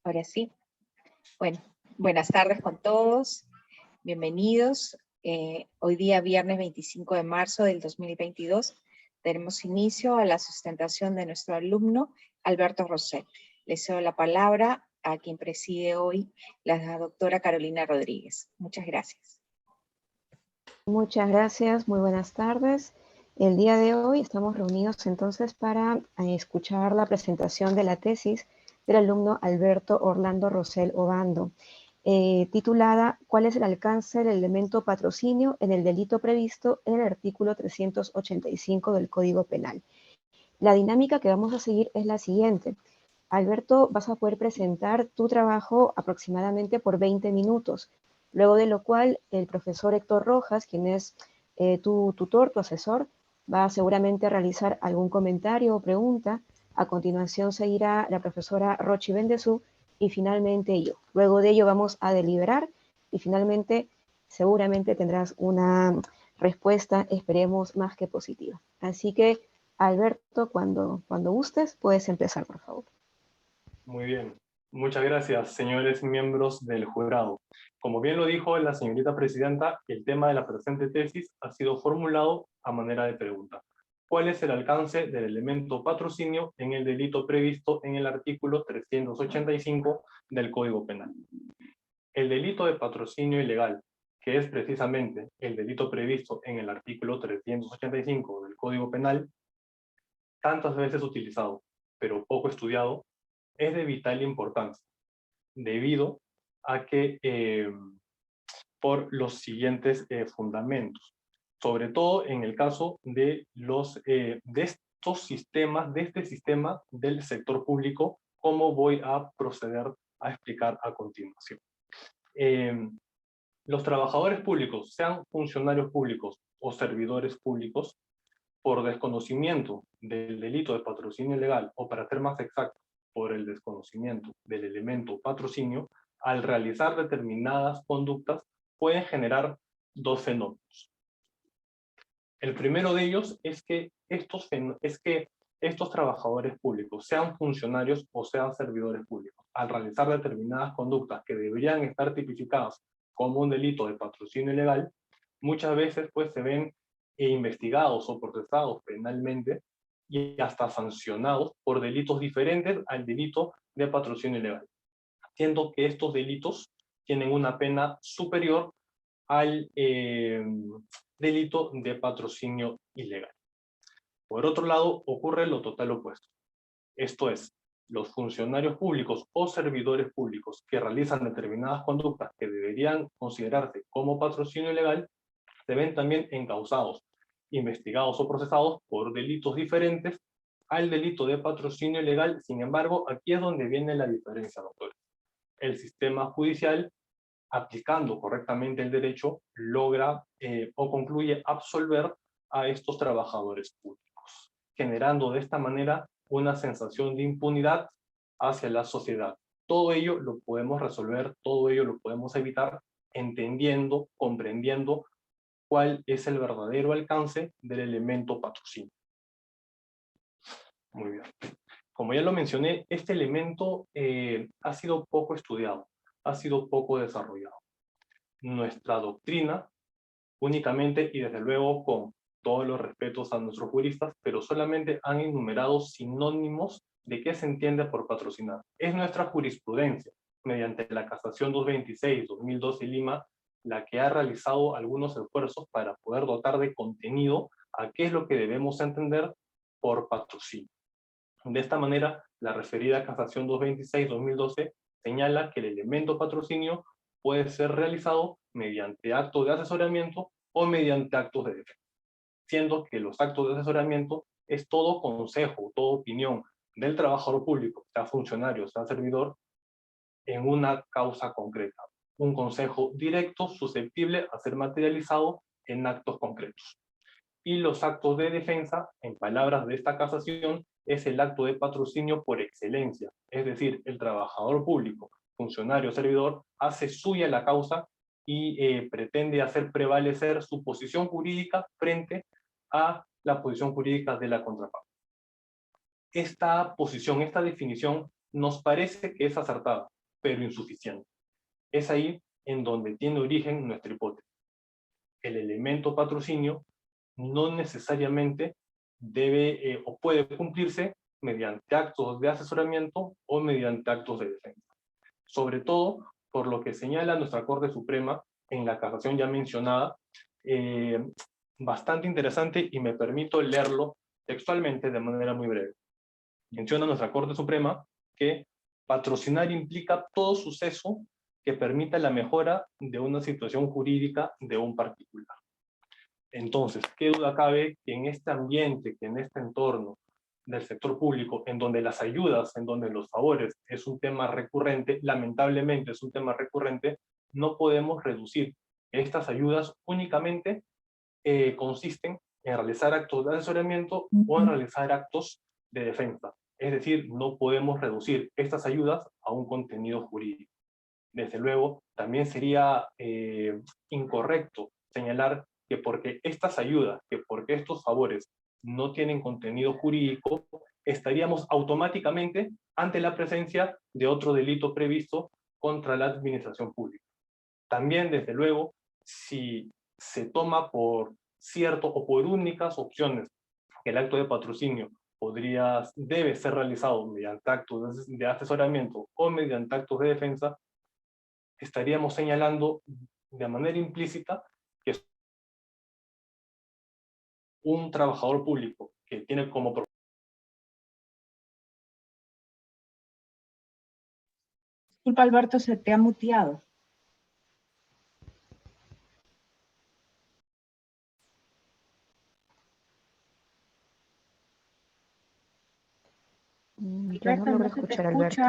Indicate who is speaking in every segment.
Speaker 1: Ahora sí. Bueno, buenas tardes con todos. Bienvenidos. Hoy día, viernes 25 de marzo del 2022, daremos inicio a la sustentación de nuestro alumno, Alberto Rosell. Le cedo la palabra a quien preside hoy, la doctora Carolina Rodríguez. Muchas gracias.
Speaker 2: Muchas gracias, muy buenas tardes. El día de hoy estamos reunidos entonces para escuchar la presentación de la tesis del alumno Alberto Orlando Rosell Obando, titulada ¿Cuál es el alcance del elemento patrocinio en el delito previsto en el artículo 385 del Código Penal? La dinámica que vamos a seguir es la siguiente. Alberto, vas a poder presentar tu trabajo aproximadamente por 20 minutos, luego de lo cual el profesor Héctor Rojas, quien es tu tutor, tu asesor, va seguramente a realizar algún comentario o pregunta. A continuación seguirá la profesora Rochi Bendezú y finalmente yo. Luego de ello vamos a deliberar y finalmente seguramente tendrás una respuesta, esperemos, más que positiva. Así que, Alberto, cuando gustes, puedes empezar, por favor.
Speaker 3: Muy bien. Muchas gracias, señores miembros del jurado. Como bien lo dijo la señorita presidenta, el tema de la presente tesis ha sido formulado a manera de pregunta. ¿Cuál es el alcance del elemento patrocinio en el delito previsto en el artículo 385 del Código Penal? El delito de patrocinio ilegal, que es precisamente el delito previsto en el artículo 385 del Código Penal, tantas veces utilizado, pero poco estudiado, es de vital importancia, debido a que por los siguientes fundamentos, sobre todo en el caso de estos sistemas, de este sistema del sector público, como voy a proceder a explicar a continuación. Los trabajadores públicos, sean funcionarios públicos o servidores públicos, por desconocimiento del delito de patrocinio ilegal, o para ser más exacto, por el desconocimiento del elemento patrocinio, al realizar determinadas conductas, pueden generar dos fenómenos. El primero de ellos es que estos trabajadores públicos, sean funcionarios o sean servidores públicos, al realizar determinadas conductas que deberían estar tipificadas como un delito de patrocinio ilegal, muchas veces pues se ven investigados o procesados penalmente y hasta sancionados por delitos diferentes al delito de patrocinio ilegal, siendo que estos delitos tienen una pena superior al delito de patrocinio ilegal. Por otro lado, ocurre lo total opuesto. Esto es, los funcionarios públicos o servidores públicos que realizan determinadas conductas que deberían considerarse como patrocinio ilegal, se ven también encausados, investigados o procesados por delitos diferentes al delito de patrocinio ilegal. Sin embargo, aquí es donde viene la diferencia, doctores. El sistema judicial, aplicando correctamente el derecho, logra o concluye absolver a estos trabajadores públicos, generando de esta manera una sensación de impunidad hacia la sociedad. Todo ello lo podemos resolver, todo ello lo podemos evitar entendiendo, comprendiendo cuál es el verdadero alcance del elemento patrocinio. Muy bien. Como ya lo mencioné, este elemento ha sido poco estudiado, ha sido poco desarrollado. Nuestra doctrina, únicamente y desde luego con todos los respetos a nuestros juristas, pero solamente han enumerado sinónimos de qué se entiende por patrocinar. Es nuestra jurisprudencia, mediante la Casación 226-2012 Lima, la que ha realizado algunos esfuerzos para poder dotar de contenido a qué es lo que debemos entender por patrocinio. De esta manera, la referida Casación 226-2012 señala que el elemento patrocinio puede ser realizado mediante actos de asesoramiento o mediante actos de defensa, siendo que los actos de asesoramiento es todo consejo, toda opinión del trabajador público, sea funcionario, sea servidor, en una causa concreta. Un consejo directo susceptible a ser materializado en actos concretos. Y los actos de defensa, en palabras de esta casación, es el acto de patrocinio por excelencia. Es decir, el trabajador público, funcionario, servidor, hace suya la causa y pretende hacer prevalecer su posición jurídica frente a la posición jurídica de la contraparte. Esta posición, esta definición, nos parece que es acertada, pero insuficiente. Es ahí en donde tiene origen nuestra hipótesis. El elemento patrocinio no necesariamente debe o puede cumplirse mediante actos de asesoramiento o mediante actos de defensa. Sobre todo por lo que señala nuestra Corte Suprema en la casación ya mencionada, bastante interesante, y me permito leerlo textualmente de manera muy breve. Menciona nuestra Corte Suprema que patrocinar implica todo suceso que permita la mejora de una situación jurídica de un particular. Entonces, ¿qué duda cabe que en este ambiente, que en este entorno del sector público, en donde las ayudas, en donde los favores es un tema recurrente, lamentablemente es un tema recurrente, no podemos reducir estas ayudas únicamente consisten en realizar actos de asesoramiento o en realizar actos de defensa? Es decir, no podemos reducir estas ayudas a un contenido jurídico. Desde luego, también sería incorrecto señalar que porque estas ayudas, que porque estos favores no tienen contenido jurídico, estaríamos automáticamente ante la presencia de otro delito previsto contra la administración pública. También, desde luego, si se toma por cierto o por únicas opciones que el acto de patrocinio debe ser realizado mediante actos de asesoramiento o mediante actos de defensa, estaríamos señalando de manera implícita que un trabajador público que tiene como...
Speaker 1: Disculpa, Alberto, se te ha muteado.
Speaker 2: Yo no logro escuchar a Alberto.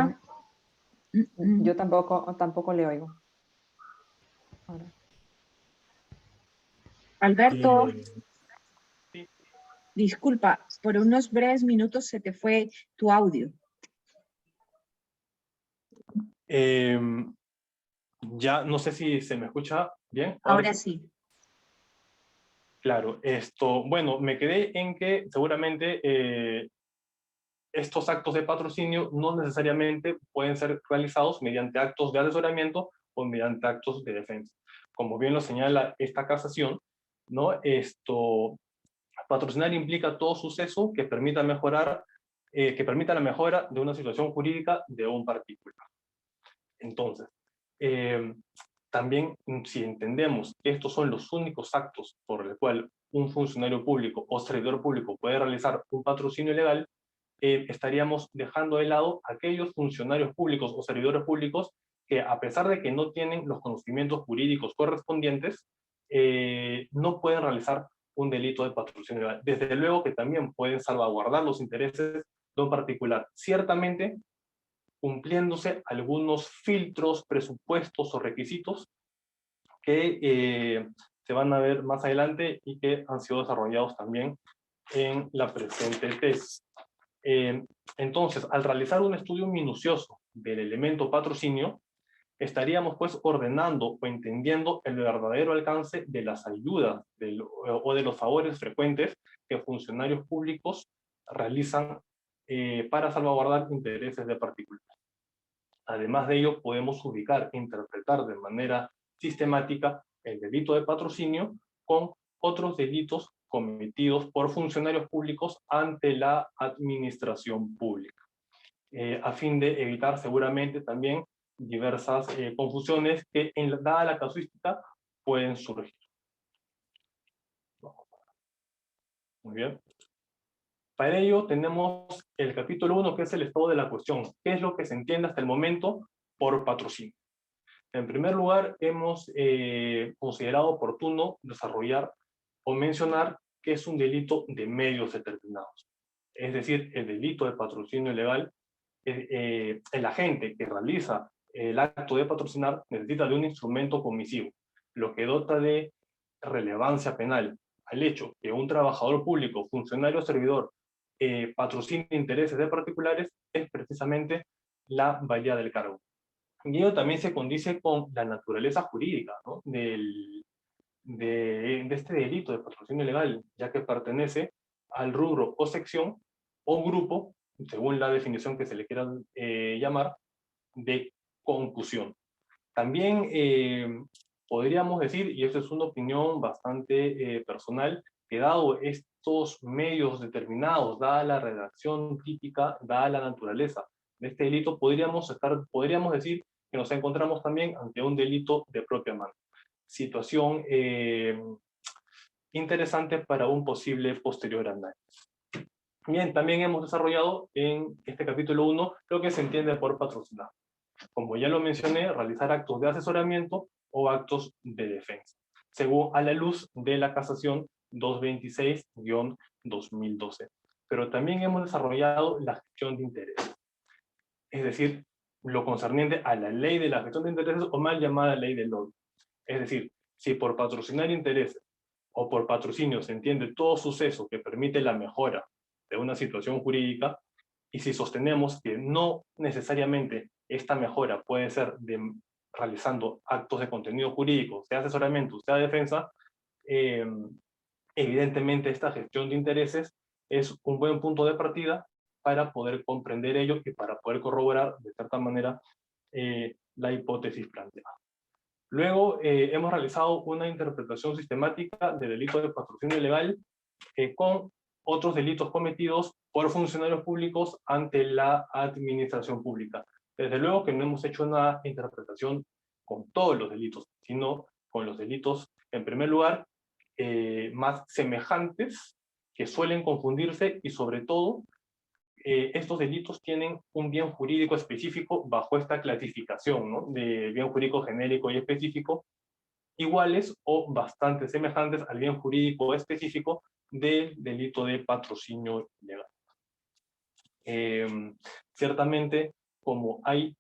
Speaker 4: Yo tampoco le oigo. Ahora.
Speaker 1: Alberto,
Speaker 3: Sí.
Speaker 1: disculpa, por unos breves minutos se te fue tu audio.
Speaker 3: Ya no sé si se me escucha bien.
Speaker 1: Ahora sí.
Speaker 3: Claro, bueno, me quedé en que seguramente estos actos de patrocinio no necesariamente pueden ser realizados mediante actos de asesoramiento o mediante actos de defensa. Como bien lo señala esta casación, ¿no? Patrocinar implica todo suceso que permita la mejora de una situación jurídica de un particular. Entonces, también si entendemos que estos son los únicos actos por el cual un funcionario público o servidor público puede realizar un patrocinio legal, estaríamos dejando de lado aquellos funcionarios públicos o servidores públicos que, a pesar de que no tienen los conocimientos jurídicos correspondientes, no pueden realizar un delito de patrocinio legal. Desde luego que también pueden salvaguardar los intereses de un particular, ciertamente cumpliéndose algunos filtros, presupuestos o requisitos que se van a ver más adelante y que han sido desarrollados también en la presente tesis. Entonces, al realizar un estudio minucioso del elemento patrocinio, estaríamos pues ordenando o entendiendo el verdadero alcance de las ayudas o de los favores frecuentes que funcionarios públicos realizan para salvaguardar intereses de particulares. Además de ello, podemos ubicar e interpretar de manera sistemática el delito de patrocinio con otros delitos cometidos por funcionarios públicos ante la administración pública, a fin de evitar seguramente también diversas confusiones que, dada la casuística, pueden surgir. Muy bien. Para ello tenemos el capítulo 1, que es el estado de la cuestión. ¿Qué es lo que se entiende hasta el momento por patrocinio? En primer lugar, hemos considerado oportuno desarrollar o mencionar que es un delito de medios determinados. Es decir, el delito de patrocinio ilegal, el agente que realiza el acto de patrocinar necesita de un instrumento comisivo, lo que dota de relevancia penal al hecho que un trabajador público, funcionario o servidor, patrocina intereses de particulares, es precisamente la valía del cargo. Y ello también se condice con la naturaleza jurídica, ¿no? de este delito de patrocinio ilegal, ya que pertenece al rubro o sección o grupo, según la definición que se le quiera llamar, de concusión. También podríamos decir, y esta es una opinión bastante personal, que dado estos medios determinados, dada la redacción típica, dada la naturaleza de este delito, podríamos decir que nos encontramos también ante un delito de propia mano. Situación interesante para un posible posterior análisis. Bien, también hemos desarrollado en este capítulo 1 lo que se entiende por patrocinado. Como ya lo mencioné, realizar actos de asesoramiento o actos de defensa, según a la luz de la casación 226-2012. Pero también hemos desarrollado la gestión de intereses, es decir, lo concerniente a la ley de la gestión de intereses o mal llamada ley del lobby. Es decir, si por patrocinar intereses o por patrocinio se entiende todo suceso que permite la mejora de una situación jurídica, y si sostenemos que no necesariamente esta mejora puede ser realizando actos de contenido jurídico, sea asesoramiento, sea defensa, evidentemente esta gestión de intereses es un buen punto de partida para poder comprender ello y para poder corroborar de cierta manera la hipótesis planteada. Luego hemos realizado una interpretación sistemática del delito de patrocinio ilegal con otros delitos cometidos por funcionarios públicos ante la administración pública. Desde luego que no hemos hecho una interpretación con todos los delitos, sino con los delitos, en primer lugar, más semejantes, que suelen confundirse, y sobre todo, estos delitos tienen un bien jurídico específico bajo esta clasificación, ¿no?, de bien jurídico genérico y específico, iguales o bastante semejantes al bien jurídico específico del delito de patrocinio ilegal. Ciertamente, como hay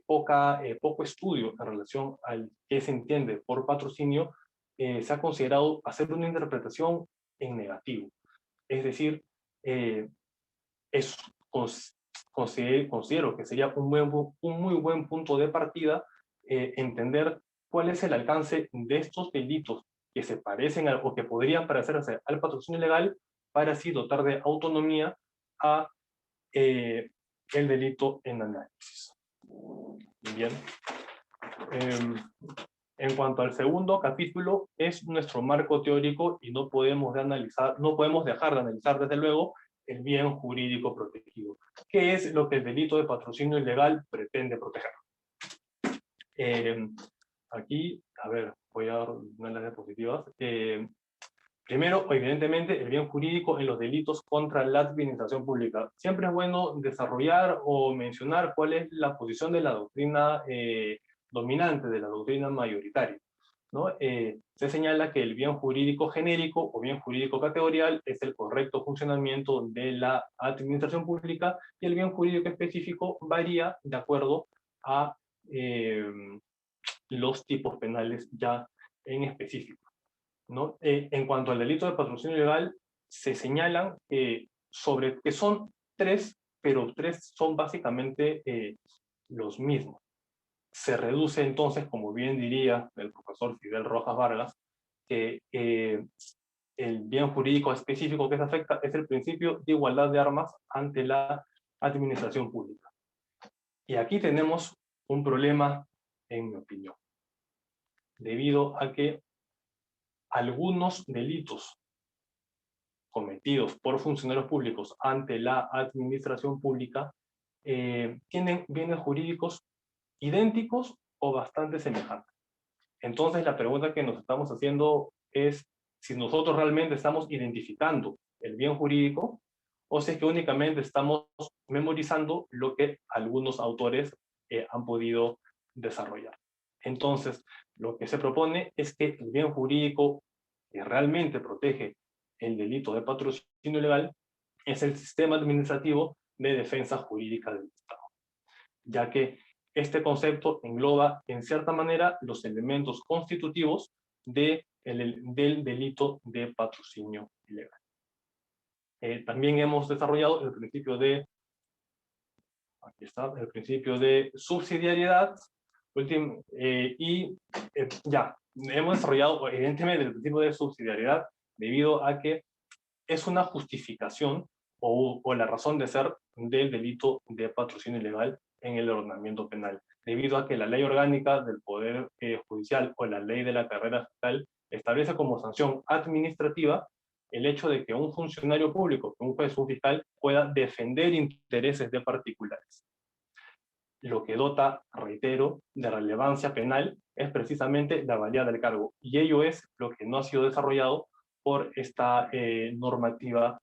Speaker 3: poco estudio en relación al que se entiende por patrocinio, se ha considerado hacer una interpretación en negativo. Es decir, considero que sería un muy buen punto de partida entender cuál es el alcance de estos delitos que se parecen o que podrían parecerse al patrocinio ilegal, para así dotar de autonomía a el delito en análisis. Bien. En cuanto al segundo capítulo, es nuestro marco teórico y no podemos dejar de analizar desde luego el bien jurídico protegido. ¿Qué es lo que el delito de patrocinio ilegal pretende proteger? Aquí, a ver, voy a dar una de las diapositivas. Primero, evidentemente, el bien jurídico en los delitos contra la administración pública. Siempre es bueno desarrollar o mencionar cuál es la posición de la doctrina dominante, de la doctrina mayoritaria, ¿no? Se señala que el bien jurídico genérico o bien jurídico categorial es el correcto funcionamiento de la administración pública, y el bien jurídico específico varía de acuerdo a los tipos penales ya en específico, ¿no? En cuanto al delito de patrocinio ilegal, se señalan que son tres, pero tres son básicamente los mismos. Se reduce entonces, como bien diría el profesor Fidel Rojas Vargas, que el bien jurídico específico que se afecta es el principio de igualdad de armas ante la administración pública. Y aquí tenemos un problema, en mi opinión, debido a que algunos delitos cometidos por funcionarios públicos ante la administración pública tienen bienes jurídicos idénticos o bastante semejantes. Entonces, la pregunta que nos estamos haciendo es si nosotros realmente estamos identificando el bien jurídico, o si es que únicamente estamos memorizando lo que algunos autores han podido desarrollar. Entonces, lo que se propone es que el bien jurídico que realmente protege el delito de patrocinio ilegal es el sistema administrativo de defensa jurídica del Estado, ya que este concepto engloba en cierta manera los elementos constitutivos del delito de patrocinio ilegal. También hemos desarrollado el principio de, aquí está, el principio de subsidiariedad, ya, hemos desarrollado evidentemente el principio de subsidiariedad debido a que es una justificación o la razón de ser del delito de patrocinio ilegal en el ordenamiento penal, debido a que la ley orgánica del Poder Judicial o la ley de la carrera fiscal establece como sanción administrativa el hecho de que un funcionario público, un juez o un fiscal, pueda defender intereses de particulares. Lo que dota, reitero, de relevancia penal es precisamente la valía del cargo, y ello es lo que no ha sido desarrollado por esta normativa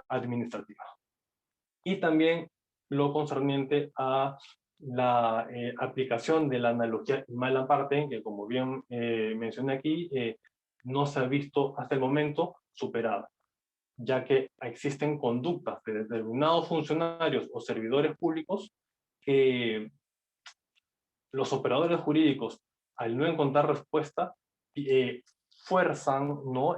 Speaker 3: administrativa. Y también lo concerniente a la aplicación de la analogía y mala parte, que como bien mencioné aquí, no se ha visto hasta el momento superada, ya que existen conductas de determinados funcionarios o servidores públicos que los operadores jurídicos, al no encontrar respuesta, fuerzan, ¿no?,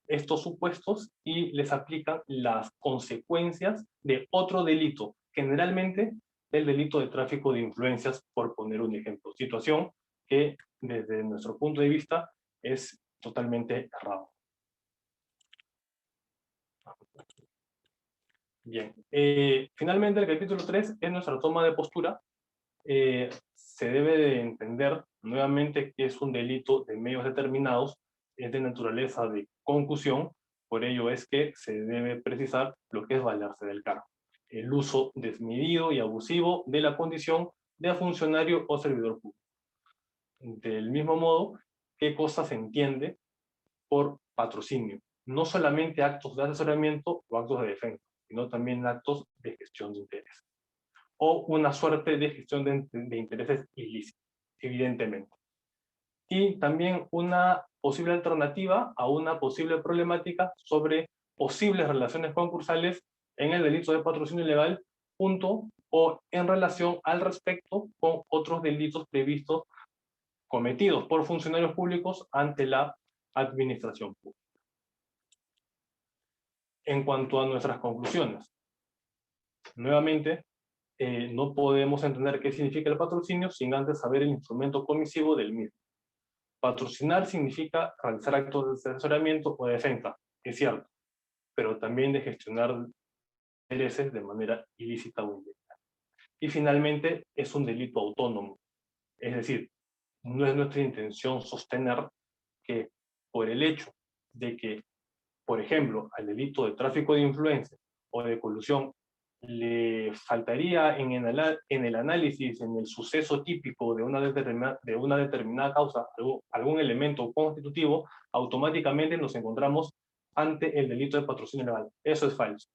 Speaker 3: estos supuestos y les aplican las consecuencias de otro delito, generalmente el delito de tráfico de influencias, por poner un ejemplo. Situación que, desde nuestro punto de vista, es totalmente errado. Bien. Finalmente, el capítulo 3 es nuestra toma de postura. Se debe de entender nuevamente que es un delito de medios determinados, es de naturaleza de concusión, por ello es que se debe precisar lo que es valerse del cargo. El uso desmedido y abusivo de la condición de funcionario o servidor público. Del mismo modo, ¿qué cosa se entiende por patrocinio? No solamente actos de asesoramiento o actos de defensa, sino también actos de gestión de interés, o una suerte de gestión de intereses ilícitos, evidentemente. Y también una posible alternativa a una posible problemática sobre posibles relaciones concursales en el delito de patrocinio ilegal, junto o en relación al respecto con otros delitos previstos cometidos por funcionarios públicos ante la administración pública. En cuanto a nuestras conclusiones, nuevamente, no podemos entender qué significa el patrocinio sin antes saber el instrumento comisivo del mismo. Patrocinar significa realizar actos de asesoramiento o de defensa, es cierto, pero también de gestionar intereses de manera ilícita o indebida. Y finalmente, es un delito autónomo, es decir, no es nuestra intención sostener que por el hecho de que, por ejemplo, al delito de tráfico de influencia o de colusión le faltaría en el análisis, en el suceso típico de una determinada causa, algún elemento constitutivo, automáticamente nos encontramos ante el delito de patrocinio ilegal. Eso es falso.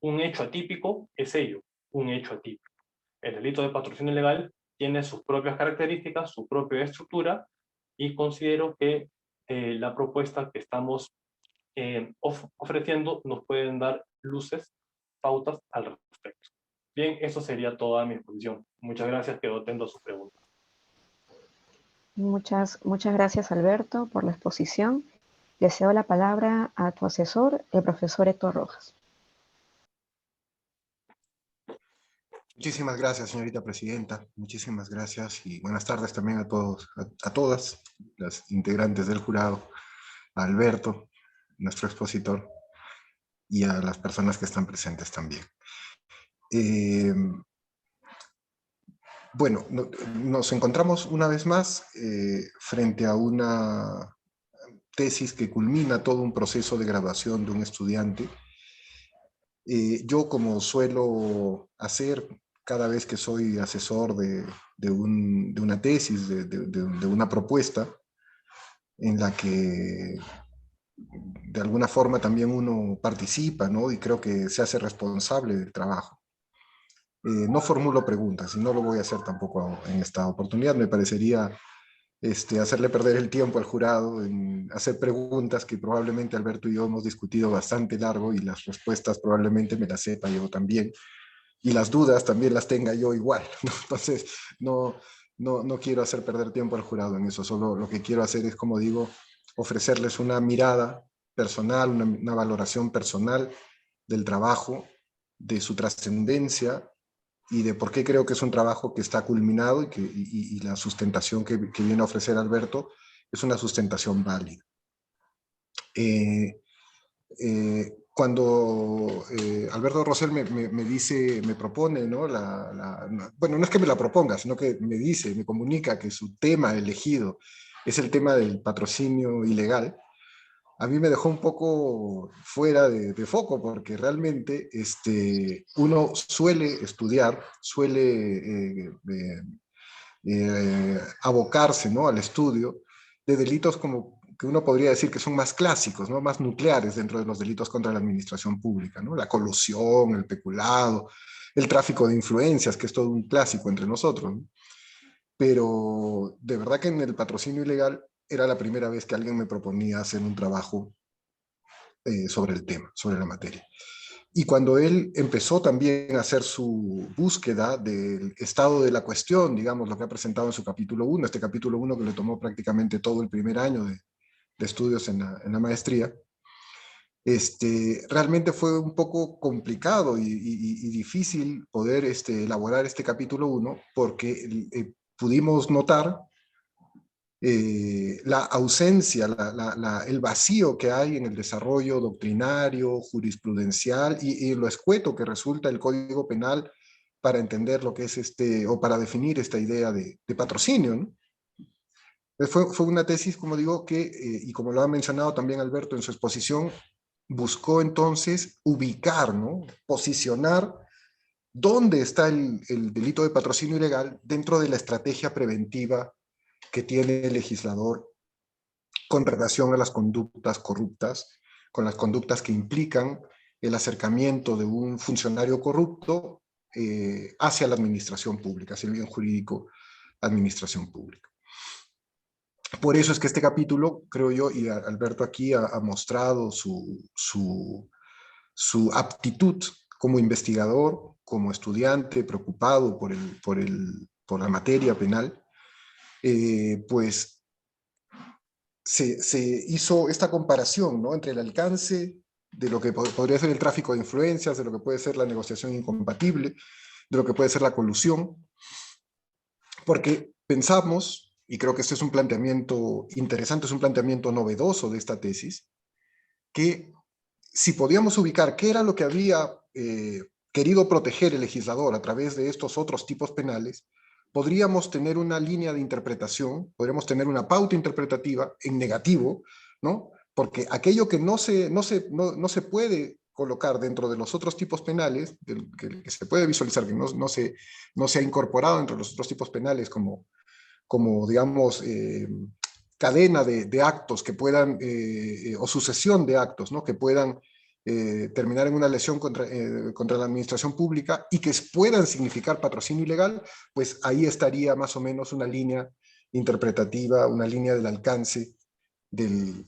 Speaker 3: Un hecho atípico es ello, un hecho atípico. El delito de patrocinio ilegal tiene sus propias características, su propia estructura, y considero que la propuesta que estamos ofreciendo nos pueden dar luces, pautas al respecto. Bien, eso sería toda mi exposición. Muchas gracias, quedo atento a sus preguntas.
Speaker 2: Muchas gracias, Alberto, por la exposición. Le cedo la palabra a tu asesor, el profesor Héctor Rojas.
Speaker 5: Muchísimas gracias, señorita presidenta. Muchísimas gracias y buenas tardes también a todos, a todas las integrantes del jurado, a Alberto, nuestro expositor, y a las personas que están presentes también. Bueno, nos encontramos una vez más frente a una tesis que culmina todo un proceso de graduación de un estudiante. Yo, como suelo hacer cada vez que soy asesor de una tesis, de una propuesta, en la que de alguna forma también uno participa, ¿no? Y creo que se hace responsable del trabajo. No formulo preguntas, y no lo voy a hacer tampoco en esta oportunidad. Me parecería hacerle perder el tiempo al jurado en hacer preguntas que probablemente Alberto y yo hemos discutido bastante largo, y las respuestas probablemente me las sepa yo también, y las dudas también las tenga yo igual, ¿no? Entonces no quiero hacer perder tiempo al jurado en eso. Solo lo que quiero hacer es, como digo, ofrecerles una mirada personal, una valoración personal del trabajo, de su trascendencia, y de por qué creo que es un trabajo que está culminado, y la sustentación que viene a ofrecer Alberto es una sustentación válida. cuando Alberto Rosell me dice, me propone, ¿no? Bueno, no es que me la proponga, sino que me dice, me comunica que su tema elegido es el tema del patrocinio ilegal, a mí me dejó un poco fuera de foco, porque realmente uno suele estudiar, suele abocarse, ¿no?, al estudio de delitos como que uno podría decir que son más clásicos, ¿no?, más nucleares dentro de los delitos contra la administración pública, ¿no? La colusión, el peculado, el tráfico de influencias, que es todo un clásico entre nosotros, ¿no? Pero de verdad que en el patrocinio ilegal era la primera vez que alguien me proponía hacer un trabajo sobre el tema, sobre la materia. Y cuando él empezó también a hacer su búsqueda del estado de la cuestión, digamos, lo que ha presentado en su capítulo 1, este capítulo 1 que le tomó prácticamente todo el primer año de estudios en la maestría, realmente fue un poco complicado y difícil poder elaborar este capítulo 1, porque pudimos notar la ausencia, el vacío que hay en el desarrollo doctrinario, jurisprudencial y lo escueto que resulta el Código Penal para entender lo que es o para definir esta idea de patrocinio, ¿no? Fue una tesis, como digo, que, y como lo ha mencionado también Alberto en su exposición, buscó entonces ubicar, ¿no?, posicionar dónde está el delito de patrocinio ilegal dentro de la estrategia preventiva que tiene el legislador con relación a las conductas corruptas, con las conductas que implican el acercamiento de un funcionario corrupto hacia la administración pública, hacia el bien jurídico, administración pública. Por eso es que este capítulo, creo yo, y Alberto aquí ha mostrado su aptitud como investigador, como estudiante preocupado por la materia penal, pues se hizo esta comparación, ¿no?, entre el alcance de lo que podría ser el tráfico de influencias, de lo que puede ser la negociación incompatible, de lo que puede ser la colusión, porque pensamos, y creo que este es un planteamiento interesante, es un planteamiento novedoso de esta tesis, que si podíamos ubicar qué era lo que había querido proteger el legislador a través de estos otros tipos penales, podríamos tener una línea de interpretación, podríamos tener una pauta interpretativa en negativo, ¿no? Porque aquello que no se puede colocar dentro de los otros tipos penales, que se puede visualizar que no se ha incorporado entre los otros tipos penales como digamos, cadena de actos que puedan, o sucesión de actos, ¿no?, que puedan terminar en una lesión contra la administración pública y que puedan significar patrocinio ilegal, pues ahí estaría más o menos una línea interpretativa, una línea del alcance del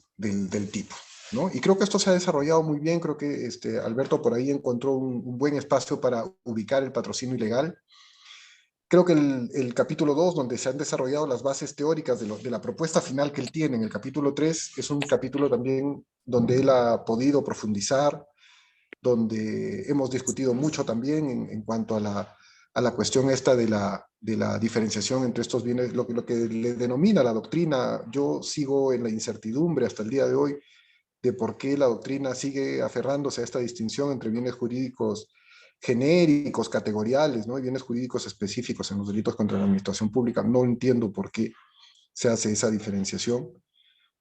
Speaker 5: tipo, ¿no? Y creo que esto se ha desarrollado muy bien, creo que Alberto por ahí encontró un buen espacio para ubicar el patrocinio ilegal. Creo que el capítulo 2, donde se han desarrollado las bases teóricas de la propuesta final que él tiene en el capítulo 3, es un capítulo también donde él ha podido profundizar, donde hemos discutido mucho también en cuanto a la cuestión esta de la diferenciación entre estos bienes, lo que le denomina la doctrina. Yo sigo en la incertidumbre hasta el día de hoy de por qué la doctrina sigue aferrándose a esta distinción entre bienes jurídicos genéricos, categoriales, ¿no?, y bienes jurídicos específicos en los delitos contra la administración pública. No entiendo por qué se hace esa diferenciación.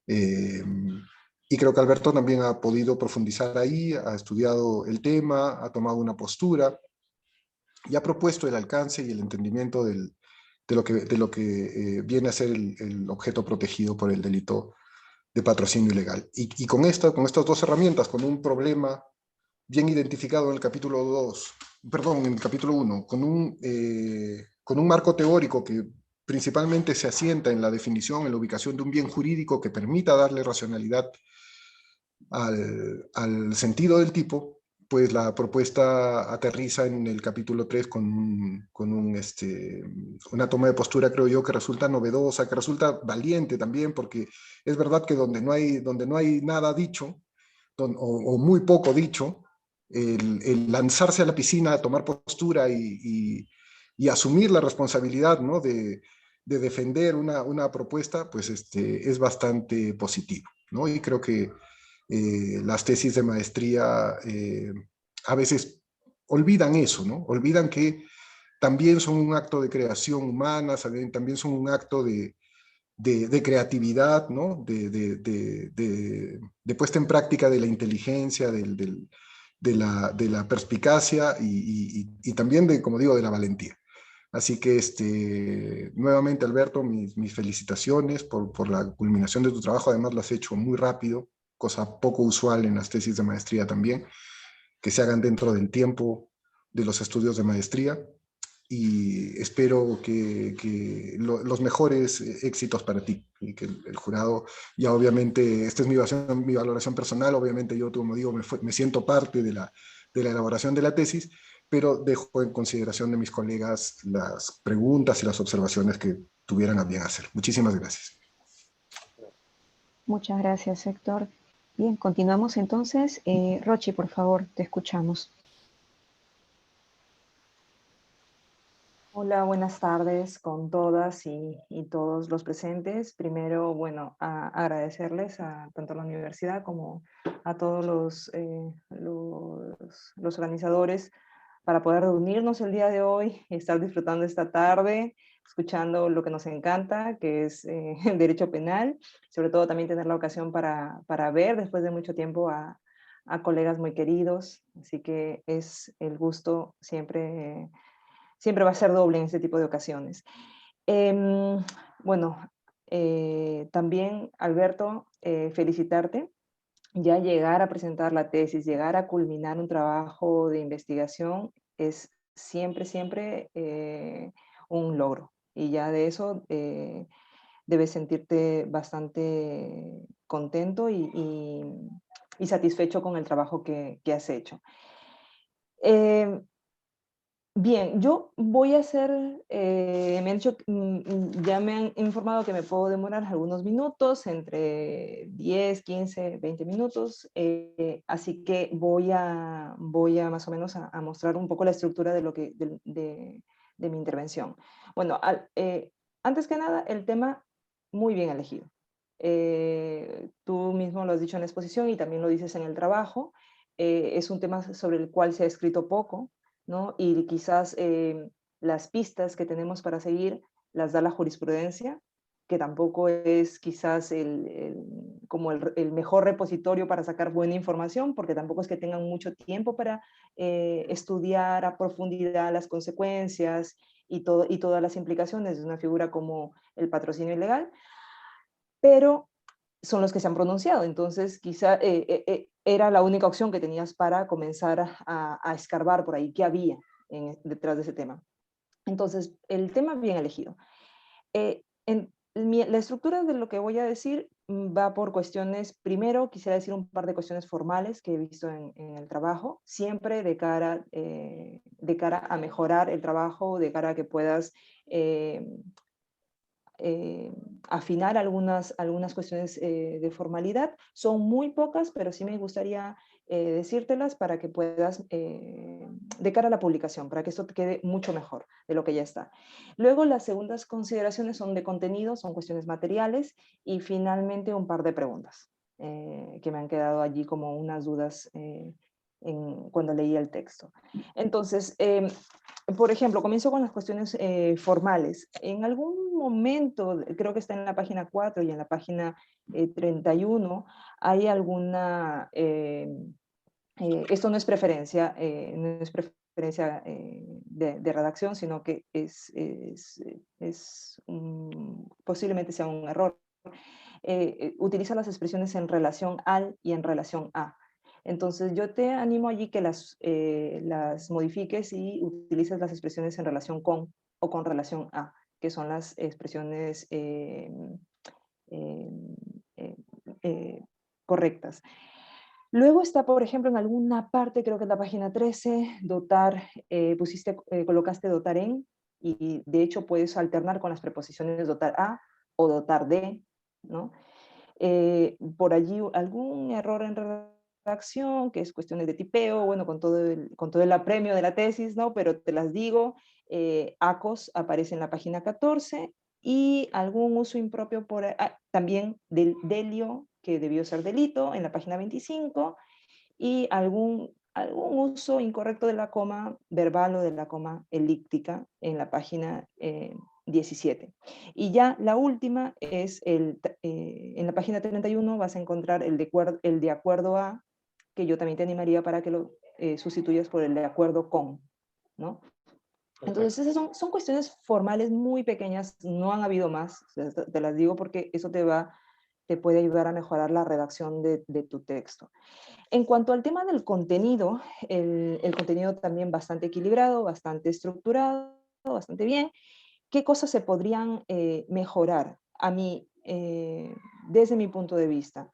Speaker 5: Y creo que Alberto también ha podido profundizar ahí, ha estudiado el tema, ha tomado una postura y ha propuesto el alcance y el entendimiento de lo que viene a ser el objeto protegido por el delito de patrocinio ilegal. Y con estas dos herramientas, con un problema bien identificado en el capítulo 2, perdón, en el capítulo 1, con un marco teórico que principalmente se asienta en la definición, en la ubicación de un bien jurídico que permita darle racionalidad al sentido del tipo, pues la propuesta aterriza en el capítulo 3 con una toma de postura, creo yo, que resulta novedosa, que resulta valiente también, porque es verdad que donde no hay nada dicho, o muy poco dicho, el lanzarse a la piscina, a tomar postura y asumir la responsabilidad, ¿no?, de defender una propuesta, pues es bastante positivo, ¿no? Y creo que las tesis de maestría a veces olvidan eso, ¿no? Olvidan que también son un acto de creación humana, también son un acto de creatividad, ¿no? De puesta en práctica de la inteligencia, de la perspicacia y también de, como digo, de la valentía. Así que nuevamente, Alberto, mis felicitaciones por la culminación de tu trabajo. Además, lo has hecho muy rápido, cosa poco usual en las tesis de maestría también, que se hagan dentro del tiempo de los estudios de maestría. Y espero que los mejores éxitos para ti y que el jurado, ya obviamente, esta es mi valoración personal, obviamente yo, como digo, me siento parte de la elaboración de la tesis, pero dejo en consideración de mis colegas las preguntas y las observaciones que tuvieran a bien hacer. Muchísimas gracias.
Speaker 2: Muchas gracias, Héctor. Bien, continuamos entonces. Rochi, por favor, te escuchamos.
Speaker 4: Hola, buenas tardes con todas y todos los presentes. Primero, bueno, agradecerles a tanto a la universidad como a todos los organizadores para poder reunirnos el día de hoy, estar disfrutando esta tarde, escuchando lo que nos encanta, que es el derecho penal, sobre todo también tener la ocasión para ver después de mucho tiempo a colegas muy queridos, así que es el gusto siempre siempre va a ser doble en este tipo de ocasiones. Bueno, también, Alberto, felicitarte. Ya llegar a presentar la tesis, llegar a culminar un trabajo de investigación es siempre, siempre un logro. Y ya de eso debes sentirte bastante contento y satisfecho con el trabajo que has hecho. Bien, yo voy a hacer, me han dicho, ya me han informado que me puedo demorar algunos minutos, entre 10, 15, 20 minutos, así que voy a más o menos a mostrar un poco la estructura de, de mi intervención. Bueno, antes que nada, el tema muy bien elegido. Tú mismo lo has dicho en la exposición y también lo dices en el trabajo, es un tema sobre el cual se ha escrito poco, ¿no? Y quizás las pistas que tenemos para seguir las da la jurisprudencia, que tampoco es quizás como el mejor repositorio para sacar buena información, porque tampoco es que tengan mucho tiempo para estudiar a profundidad las consecuencias y todas las implicaciones de una figura como el patrocinio ilegal, pero son los que se han pronunciado, entonces quizá era la única opción que tenías para comenzar a escarbar por ahí qué había detrás de ese tema. Entonces, el tema bien elegido. La estructura de lo que voy a decir va por cuestiones, primero quisiera decir un par de cuestiones formales que he visto en el trabajo, siempre de cara a mejorar el trabajo, de cara a que puedas afinar algunas cuestiones de formalidad. Son muy pocas, pero sí me gustaría decírtelas para que puedas, de cara a la publicación, para que esto te quede mucho mejor de lo que ya está. Luego, las segundas consideraciones son de contenido, son cuestiones materiales, y finalmente un par de preguntas que me han quedado allí como unas dudas cuando leí el texto. Entonces, por ejemplo, comienzo con las cuestiones formales. En algún momento, creo que está en la página 4 y en la página 31, hay alguna, esto no es preferencia, de redacción, sino que posiblemente sea un error. Utiliza las expresiones en relación al y en relación a. Entonces yo te animo allí que las modifiques y utilices las expresiones en relación con o con relación a, que son las expresiones correctas. Luego está, por ejemplo, en alguna parte, creo que en la página 13, dotar, colocaste dotar en, y de hecho puedes alternar con las preposiciones dotar a o dotar de, ¿no? Por allí algún error en redacción, que es cuestiones de tipeo, bueno, con todo el apremio de la tesis, ¿no? Pero te las digo, ACOS aparece en la página 14 y algún uso impropio también del delio que debió ser delito en la página 25 y algún uso incorrecto de la coma verbal o de la coma elíptica en la página 17. Y ya la última es, en la página 31 vas a encontrar el de acuerdo a, que yo también te animaría para que lo sustituyas por el de acuerdo con, ¿no? Entonces, esas son cuestiones formales muy pequeñas, no han habido más, te las digo porque eso te puede ayudar a mejorar la redacción de tu texto. En cuanto al tema del contenido, el contenido también bastante equilibrado, bastante estructurado, bastante bien. ¿Qué cosas se podrían mejorar desde mi punto de vista?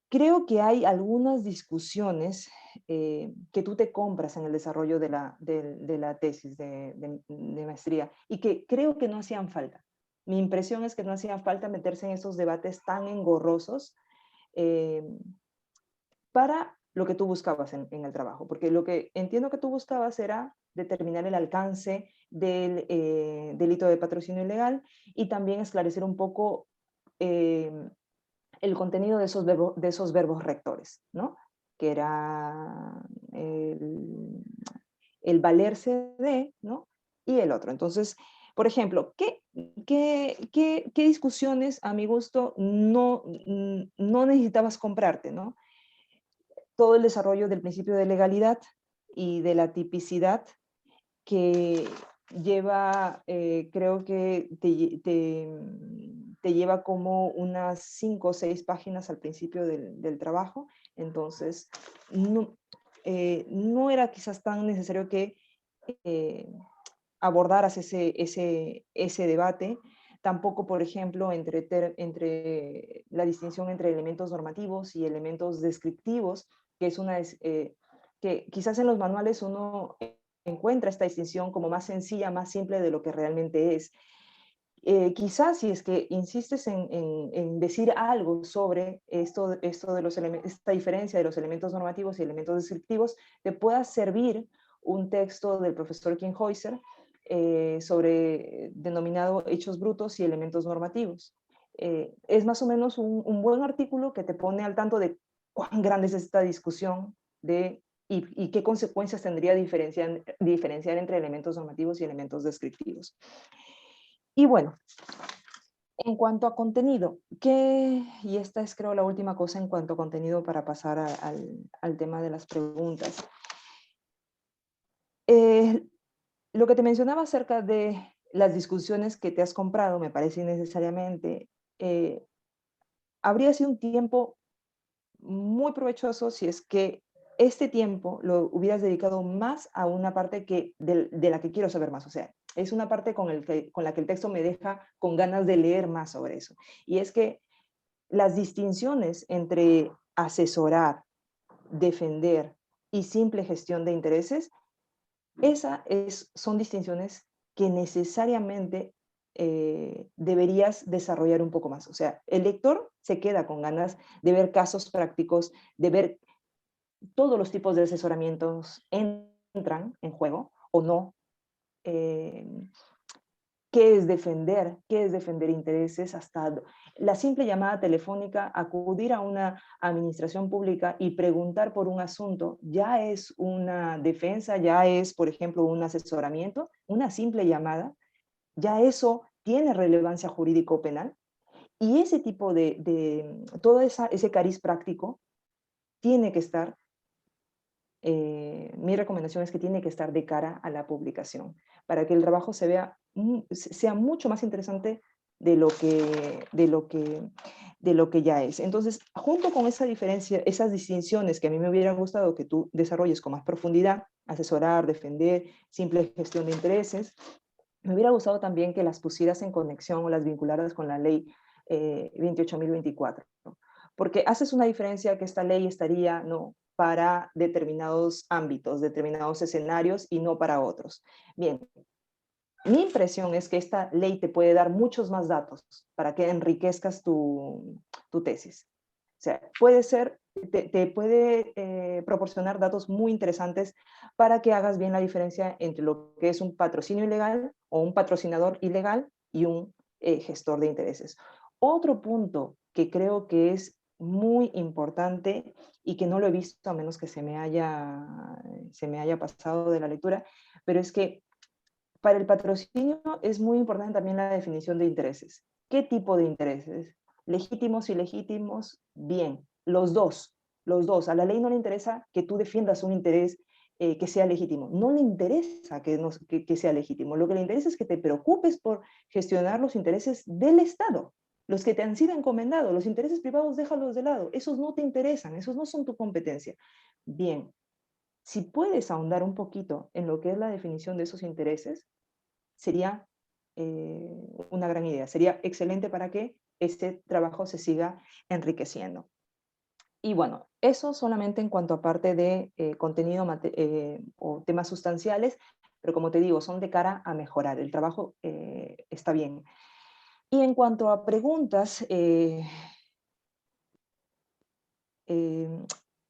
Speaker 4: Creo que hay algunas discusiones que tú te compras en el desarrollo de la tesis de maestría y que creo que no hacían falta. Mi impresión es que no hacían falta meterse en esos debates tan engorrosos para lo que tú buscabas en el trabajo, porque lo que entiendo que tú buscabas era determinar el alcance del delito de patrocinio ilegal y también esclarecer un poco el contenido de esos verbos rectores, ¿no? Que era el valerse de, ¿no? Y el otro. Entonces, por ejemplo, ¿qué discusiones a mi gusto no necesitabas comprarte, ¿no? Todo el desarrollo del principio de legalidad y de la tipicidad que lleva, creo que te lleva como unas 5 o 6 páginas al principio del trabajo, entonces no era quizás tan necesario que abordaras ese debate, tampoco, por ejemplo, entre la distinción entre elementos normativos y elementos descriptivos, que es que quizás en los manuales uno encuentra esta distinción como más sencilla, más simple de lo que realmente es. Quizás si es que insistes en decir algo sobre esto de esta diferencia de los elementos normativos y elementos descriptivos, te pueda servir un texto del profesor Kinhäuser denominado Hechos brutos y elementos normativos. Es más o menos un buen artículo que te pone al tanto de cuán grande es esta discusión y qué consecuencias tendría diferenciar entre elementos normativos y elementos descriptivos. Y bueno, en cuanto a contenido, y esta es creo la última cosa en cuanto a contenido para pasar al tema de las preguntas. Lo que te mencionaba acerca de las discusiones que te has comprado, me parece innecesariamente, habría sido un tiempo muy provechoso si es que este tiempo lo hubieras dedicado más a una parte de la que quiero saber más. O sea, es una parte con la que el texto me deja con ganas de leer más sobre eso. Y es que las distinciones entre asesorar, defender y simple gestión de intereses, son distinciones que necesariamente deberías desarrollar un poco más. O sea, el lector se queda con ganas de ver casos prácticos, de ver todos los tipos de asesoramientos entran en juego o no. ¿Qué es defender? ¿Qué es defender intereses? Hasta la simple llamada telefónica, acudir a una administración pública y preguntar por un asunto, ya es una defensa, ya es, por ejemplo, un asesoramiento, una simple llamada, ya eso tiene relevancia jurídico-penal. Y ese tipo todo ese cariz práctico tiene que estar, mi recomendación es que tiene que estar de cara a la publicación, para que el trabajo sea mucho más interesante de lo que ya es. Entonces, junto con esa diferencia, esas distinciones que a mí me hubiera gustado que tú desarrolles con más profundidad, asesorar, defender, simple gestión de intereses, me hubiera gustado también que las pusieras en conexión o las vincularas con la ley 28.024, ¿no? Porque haces una diferencia que esta ley estaría, ¿no?, para determinados ámbitos, determinados escenarios y no para otros. Bien, mi impresión es que esta ley te puede dar muchos más datos para que enriquezcas tu tesis. O sea, te puede proporcionar datos muy interesantes para que hagas bien la diferencia entre lo que es un patrocinio ilegal o un patrocinador ilegal y un gestor de intereses. Otro punto que creo que es muy importante y que no lo he visto a menos que se me haya pasado de la lectura, pero es que para el patrocinio es muy importante también la definición de intereses. ¿Qué tipo de intereses? Legítimos, ilegítimos, bien, los dos, los dos. A la ley no le interesa que tú defiendas un interés que sea legítimo, no le interesa que sea legítimo, lo que le interesa es que te preocupes por gestionar los intereses del Estado, los que te han sido encomendados. Los intereses privados déjalos de lado, esos no te interesan, esos no son tu competencia. Bien, si puedes ahondar un poquito en lo que es la definición de esos intereses, sería una gran idea, sería excelente para que este trabajo se siga enriqueciendo. Y bueno, eso solamente en cuanto a parte de contenido o temas sustanciales, pero como te digo, son de cara a mejorar. El trabajo está bien. Y en cuanto a preguntas, en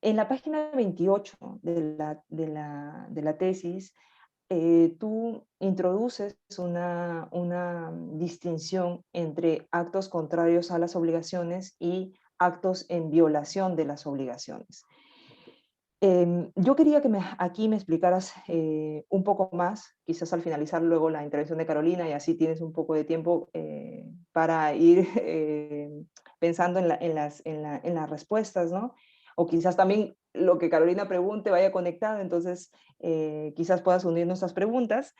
Speaker 4: la página 28 de la tesis, tú introduces una distinción entre actos contrarios a las obligaciones y actos en violación de las obligaciones. Yo quería que aquí me explicaras un poco más, quizás al finalizar luego la intervención de Carolina, y así tienes un poco de tiempo para ir pensando en las respuestas, ¿no? O quizás también lo que Carolina pregunte vaya conectado, entonces quizás puedas unir nuestras preguntas,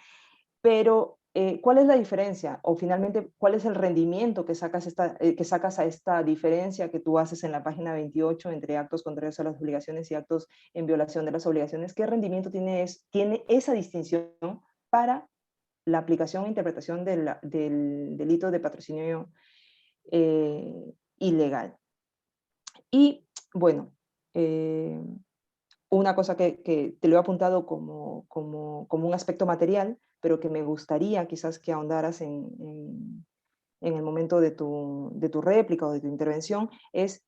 Speaker 4: pero ¿cuál es la diferencia? O finalmente, ¿cuál es el rendimiento que sacas a esta diferencia que tú haces en la página 28 entre actos contrarios a las obligaciones y actos en violación de las obligaciones? ¿Qué rendimiento tiene esa distinción para la aplicación e interpretación del delito de patrocinio ilegal? Y bueno, una cosa que te lo he apuntado como un aspecto material, pero que me gustaría quizás que ahondaras en el momento de tu réplica o de tu intervención, es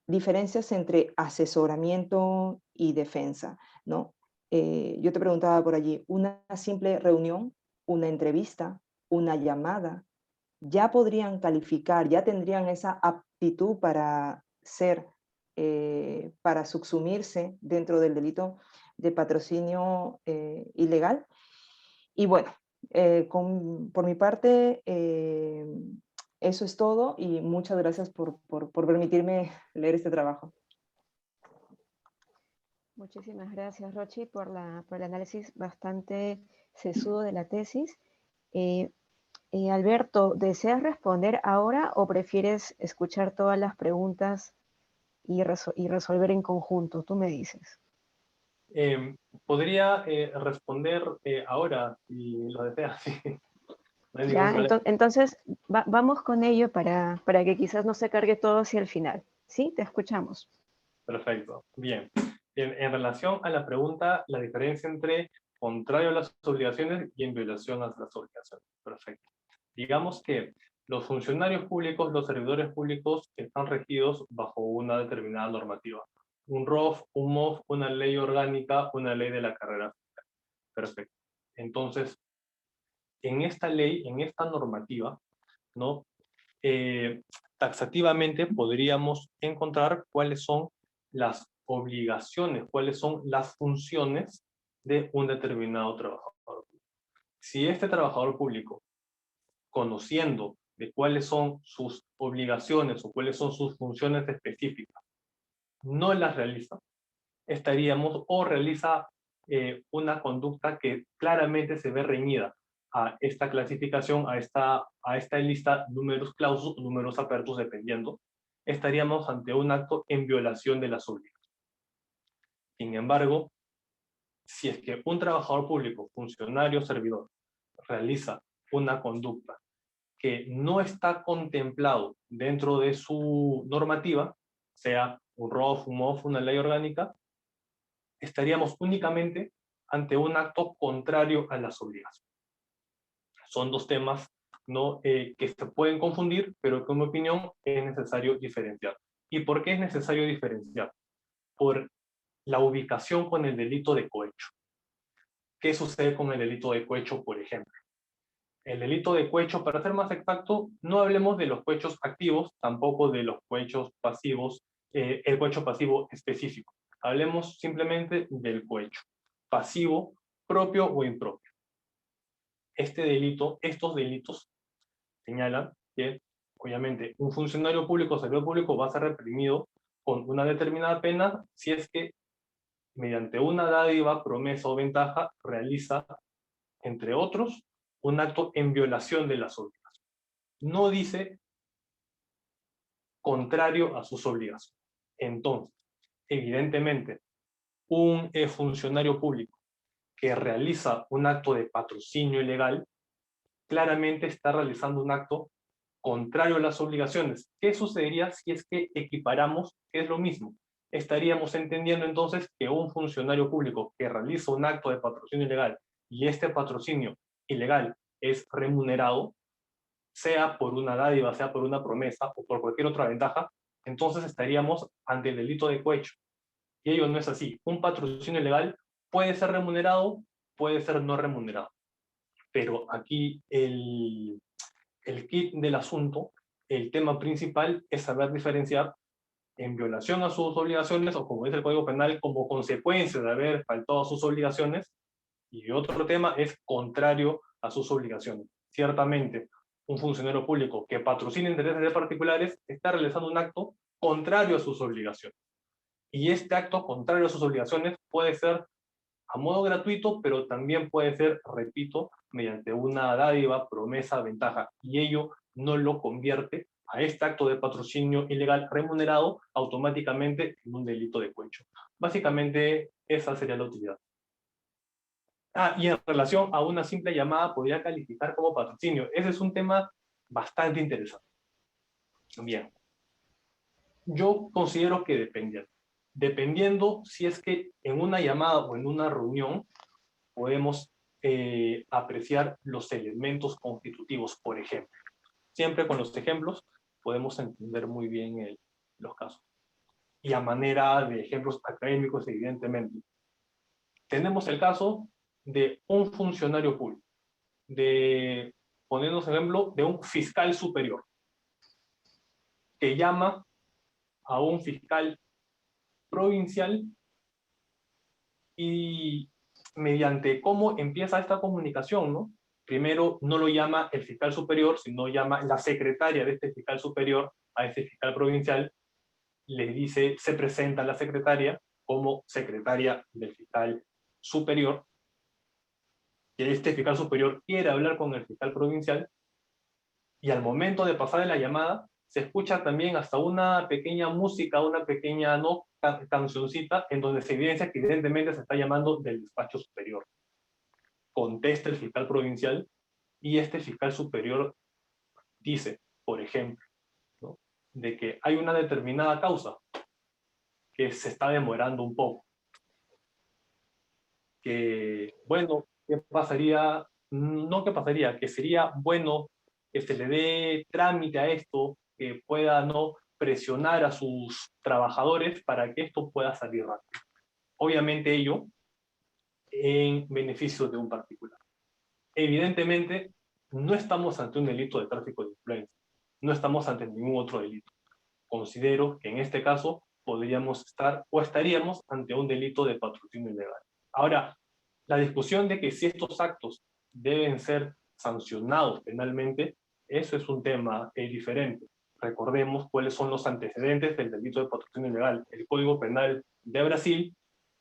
Speaker 4: diferencias entre asesoramiento y defensa, ¿no? Yo te preguntaba por allí, una simple reunión, una entrevista, una llamada, ya podrían calificar, ya tendrían esa aptitud para para subsumirse dentro del delito de patrocinio ilegal. Y bueno, por mi parte, eso es todo y muchas gracias por permitirme leer este trabajo.
Speaker 2: Muchísimas gracias, Rochi, por el análisis bastante sesudo de la tesis. Alberto, ¿deseas responder ahora o prefieres escuchar todas las preguntas y resolver en conjunto? Tú me dices.
Speaker 3: Podría responder ahora, si lo desea, sí. No hay ningún
Speaker 2: Ya,
Speaker 3: problema.
Speaker 2: entonces vamos con ello para que quizás no se cargue todo hacia el final. ¿Sí? Te escuchamos.
Speaker 3: Perfecto. Bien. En relación a la pregunta, la diferencia entre contrario a las obligaciones y en violación a las obligaciones. Perfecto. Digamos que los funcionarios públicos, los servidores públicos están regidos bajo una determinada normativa. Un ROF, un MOF, una ley orgánica, una ley de la carrera. Perfecto. Entonces, en esta ley, en esta normativa, ¿no? Taxativamente podríamos encontrar cuáles son las obligaciones, cuáles son las funciones de un determinado trabajador. Si este trabajador público, conociendo de cuáles son sus obligaciones o cuáles son sus funciones específicas, no las realiza, estaríamos o realiza una conducta que claramente se ve reñida a esta clasificación, a esta lista, números clausus, números apertus, dependiendo, estaríamos ante un acto en violación de las obligaciones. Sin embargo, si es que un trabajador público, funcionario o servidor, realiza una conducta que no está contemplado dentro de su normativa, sea un ROF, un MOF, una ley orgánica, estaríamos únicamente ante un acto contrario a las obligaciones. Son dos temas, ¿no? Que se pueden confundir, pero que en mi opinión es necesario diferenciar. ¿Y por qué es necesario diferenciar? Por la ubicación con el delito de cohecho. ¿Qué sucede con el delito de cohecho, por ejemplo? El delito de cohecho, para ser más exacto, no hablemos de los cohechos activos, tampoco de los cohechos pasivos, el cohecho pasivo específico. Hablemos simplemente del cohecho pasivo, propio o impropio. Estos delitos señalan que, obviamente, un funcionario público o servidor público va a ser reprimido con una determinada pena si es que, mediante una dádiva, promesa o ventaja, realiza, entre otros, un acto en violación de las obligaciones. No dice contrario a sus obligaciones. Entonces, evidentemente, un funcionario público que realiza un acto de patrocinio ilegal, claramente está realizando un acto contrario a las obligaciones. ¿Qué sucedería si es que equiparamos, que es lo mismo? Estaríamos entendiendo entonces que un funcionario público que realiza un acto de patrocinio ilegal y este patrocinio ilegal es remunerado, sea por una dádiva, sea por una promesa o por cualquier otra ventaja, entonces estaríamos ante el delito de cohecho. Y ello no es así. Un patrocinio ilegal puede ser remunerado, puede ser no remunerado. Pero aquí el kit del asunto, el tema principal es saber diferenciar en violación a sus obligaciones o, como dice el Código Penal, como consecuencia de haber faltado a sus obligaciones, y otro tema es contrario a sus obligaciones. Ciertamente, un funcionario público que patrocina intereses de particulares está realizando un acto contrario a sus obligaciones. Y este acto contrario a sus obligaciones puede ser a modo gratuito, pero también puede ser, repito, mediante una dádiva, promesa, ventaja, y ello no lo convierte a este acto de patrocinio ilegal remunerado automáticamente en un delito de cohecho. Básicamente, esa sería la utilidad. Y en relación a una simple llamada, podría calificar como patrocinio. Ese es un tema bastante interesante. Bien. Yo considero que dependiendo si es que en una llamada o en una reunión podemos apreciar los elementos constitutivos, por ejemplo. Siempre con los ejemplos podemos entender muy bien los casos. Y a manera de ejemplos académicos, evidentemente. Tenemos el caso de un funcionario público, poniéndonos ejemplo, de un fiscal superior, que llama a un fiscal provincial y mediante cómo empieza esta comunicación, ¿no? Primero no lo llama el fiscal superior, sino llama la secretaria de este fiscal superior a este fiscal provincial, le dice, se presenta la secretaria como secretaria del fiscal superior, que este fiscal superior quiere hablar con el fiscal provincial, y al momento de pasar la llamada, se escucha también hasta una pequeña música, una pequeña cancioncita, en donde se evidencia que evidentemente se está llamando del despacho superior. Contesta el fiscal provincial y este fiscal superior dice, por ejemplo, ¿no?, de que hay una determinada causa que se está demorando un poco. Que, bueno, ¿qué pasaría? No, ¿qué pasaría? Que sería bueno que se le dé trámite a esto, que pueda no presionar a sus trabajadores para que esto pueda salir rápido. Obviamente ello en beneficio de un particular. Evidentemente, no estamos ante un delito de tráfico de influencia, no estamos ante ningún otro delito. Considero que en este caso podríamos estar o estaríamos ante un delito de patrocinio ilegal. Ahora, la discusión de que si estos actos deben ser sancionados penalmente, eso es un tema diferente. Recordemos cuáles son los antecedentes del delito de patrocinio ilegal. El Código Penal de Brasil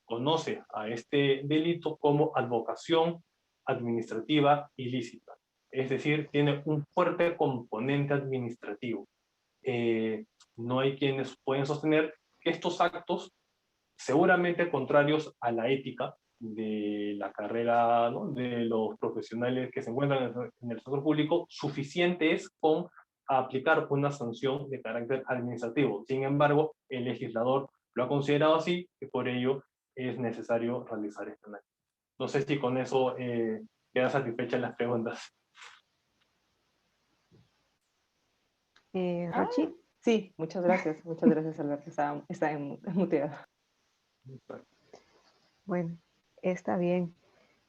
Speaker 3: conoce a este delito como advocación administrativa ilícita. Es decir, tiene un fuerte componente administrativo. No hay quienes pueden sostener que estos actos, seguramente contrarios a la ética de la carrera, ¿no?, de los profesionales que se encuentran en el sector público, suficiente es con aplicar una sanción de carácter administrativo. Sin embargo, el legislador lo ha considerado así y por ello es necesario realizar este análisis. No sé si con eso quedan satisfechas las preguntas.
Speaker 2: Rochi.
Speaker 4: Sí, muchas gracias, Alberto. Está muteado.
Speaker 2: Bueno, está bien.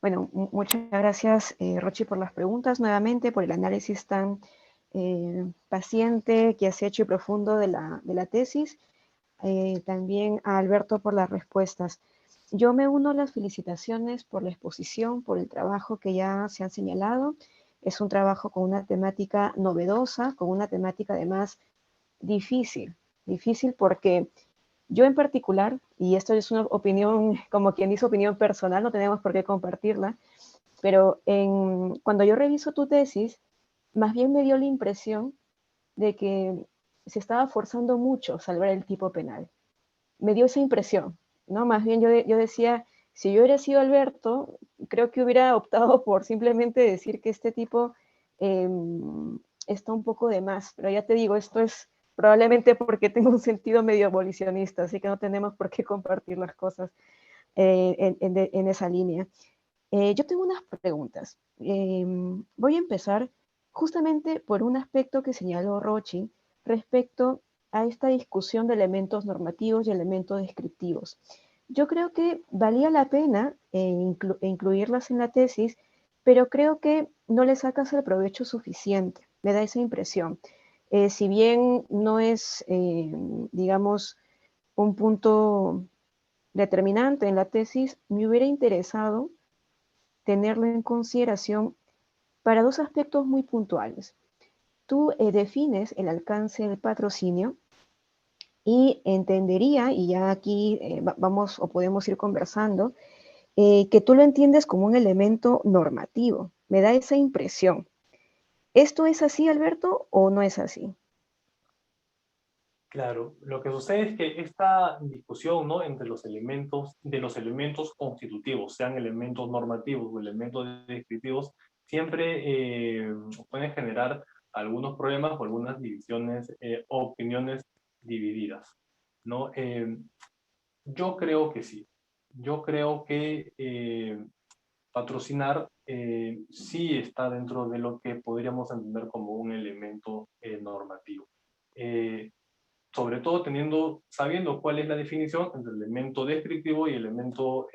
Speaker 2: Bueno, muchas gracias, Rochi, por las preguntas, nuevamente, por el análisis tan paciente que has hecho y profundo de la tesis. También a Alberto por las respuestas. Yo me uno a las felicitaciones por la exposición, por el trabajo que ya se han señalado. Es un trabajo con una temática novedosa, con una temática además difícil. Difícil porque yo en particular, y esto es una opinión, como quien dice opinión personal, no tenemos por qué compartirla, pero cuando yo reviso tu tesis, más bien me dio la impresión de que se estaba forzando mucho salvar el tipo penal. Me dio esa impresión, ¿no? Más bien yo decía, si yo hubiera sido Alberto, creo que hubiera optado por simplemente decir que este tipo está un poco de más, pero ya te digo, esto es probablemente porque tengo un sentido medio abolicionista, así que no tenemos por qué compartir las cosas en esa línea. Yo tengo unas preguntas. Voy a empezar justamente por un aspecto que señaló Rochi respecto a esta discusión de elementos normativos y elementos descriptivos. Yo creo que valía la pena incluirlas en la tesis, pero creo que no le sacas el provecho suficiente. Me da esa impresión. Si bien no es, digamos, un punto determinante en la tesis, me hubiera interesado tenerlo en consideración para dos aspectos muy puntuales. Tú defines el alcance del patrocinio y entendería, y ya aquí vamos o podemos ir conversando, que tú lo entiendes como un elemento normativo. Me da esa impresión. ¿Esto es así, Alberto, o no es así?
Speaker 3: Claro, lo que sucede es que esta discusión, ¿no?, entre de los elementos constitutivos, sean elementos normativos o elementos descriptivos, siempre pueden generar algunos problemas o algunas divisiones o opiniones divididas, ¿no? Yo creo que sí. Yo creo que patrocinar sí está dentro de lo que podríamos entender como un elemento normativo. Sobre todo sabiendo cuál es la definición entre elemento descriptivo y elemento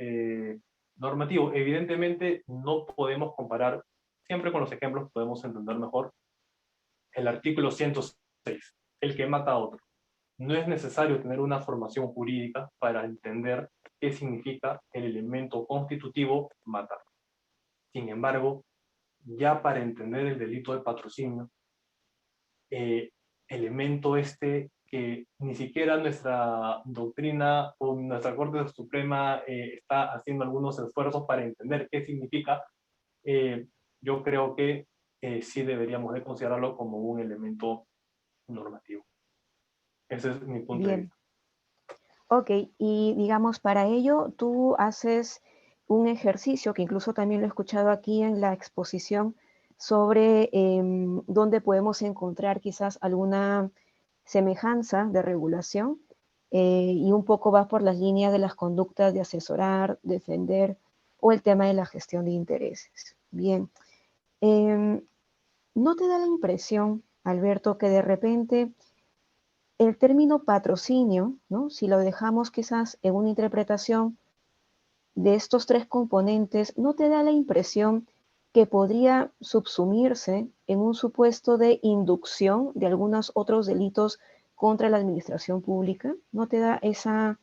Speaker 3: normativo. Evidentemente no podemos comparar, siempre con los ejemplos podemos entender mejor el artículo 106, el que mata a otro. No es necesario tener una formación jurídica para entender qué significa el elemento constitutivo matar. Sin embargo, ya para entender el delito de patrocinio, elemento que ni siquiera nuestra doctrina o nuestra Corte Suprema está haciendo algunos esfuerzos para entender qué significa, yo creo que sí deberíamos de considerarlo como un elemento normativo. Ese es mi punto de
Speaker 2: Bien.
Speaker 3: vista.
Speaker 2: Ok, y digamos, para ello tú haces un ejercicio que incluso también lo he escuchado aquí en la exposición sobre dónde podemos encontrar quizás alguna semejanza de regulación y un poco va por las líneas de las conductas de asesorar, defender o el tema de la gestión de intereses. Bien, em, ¿no te da la impresión, Alberto, que de repente el término patrocinio, ¿no?, si lo dejamos quizás en una interpretación de estos tres componentes, ¿no te da la impresión que podría subsumirse en un supuesto de inducción de algunos otros delitos contra la administración pública? ¿No te da esa,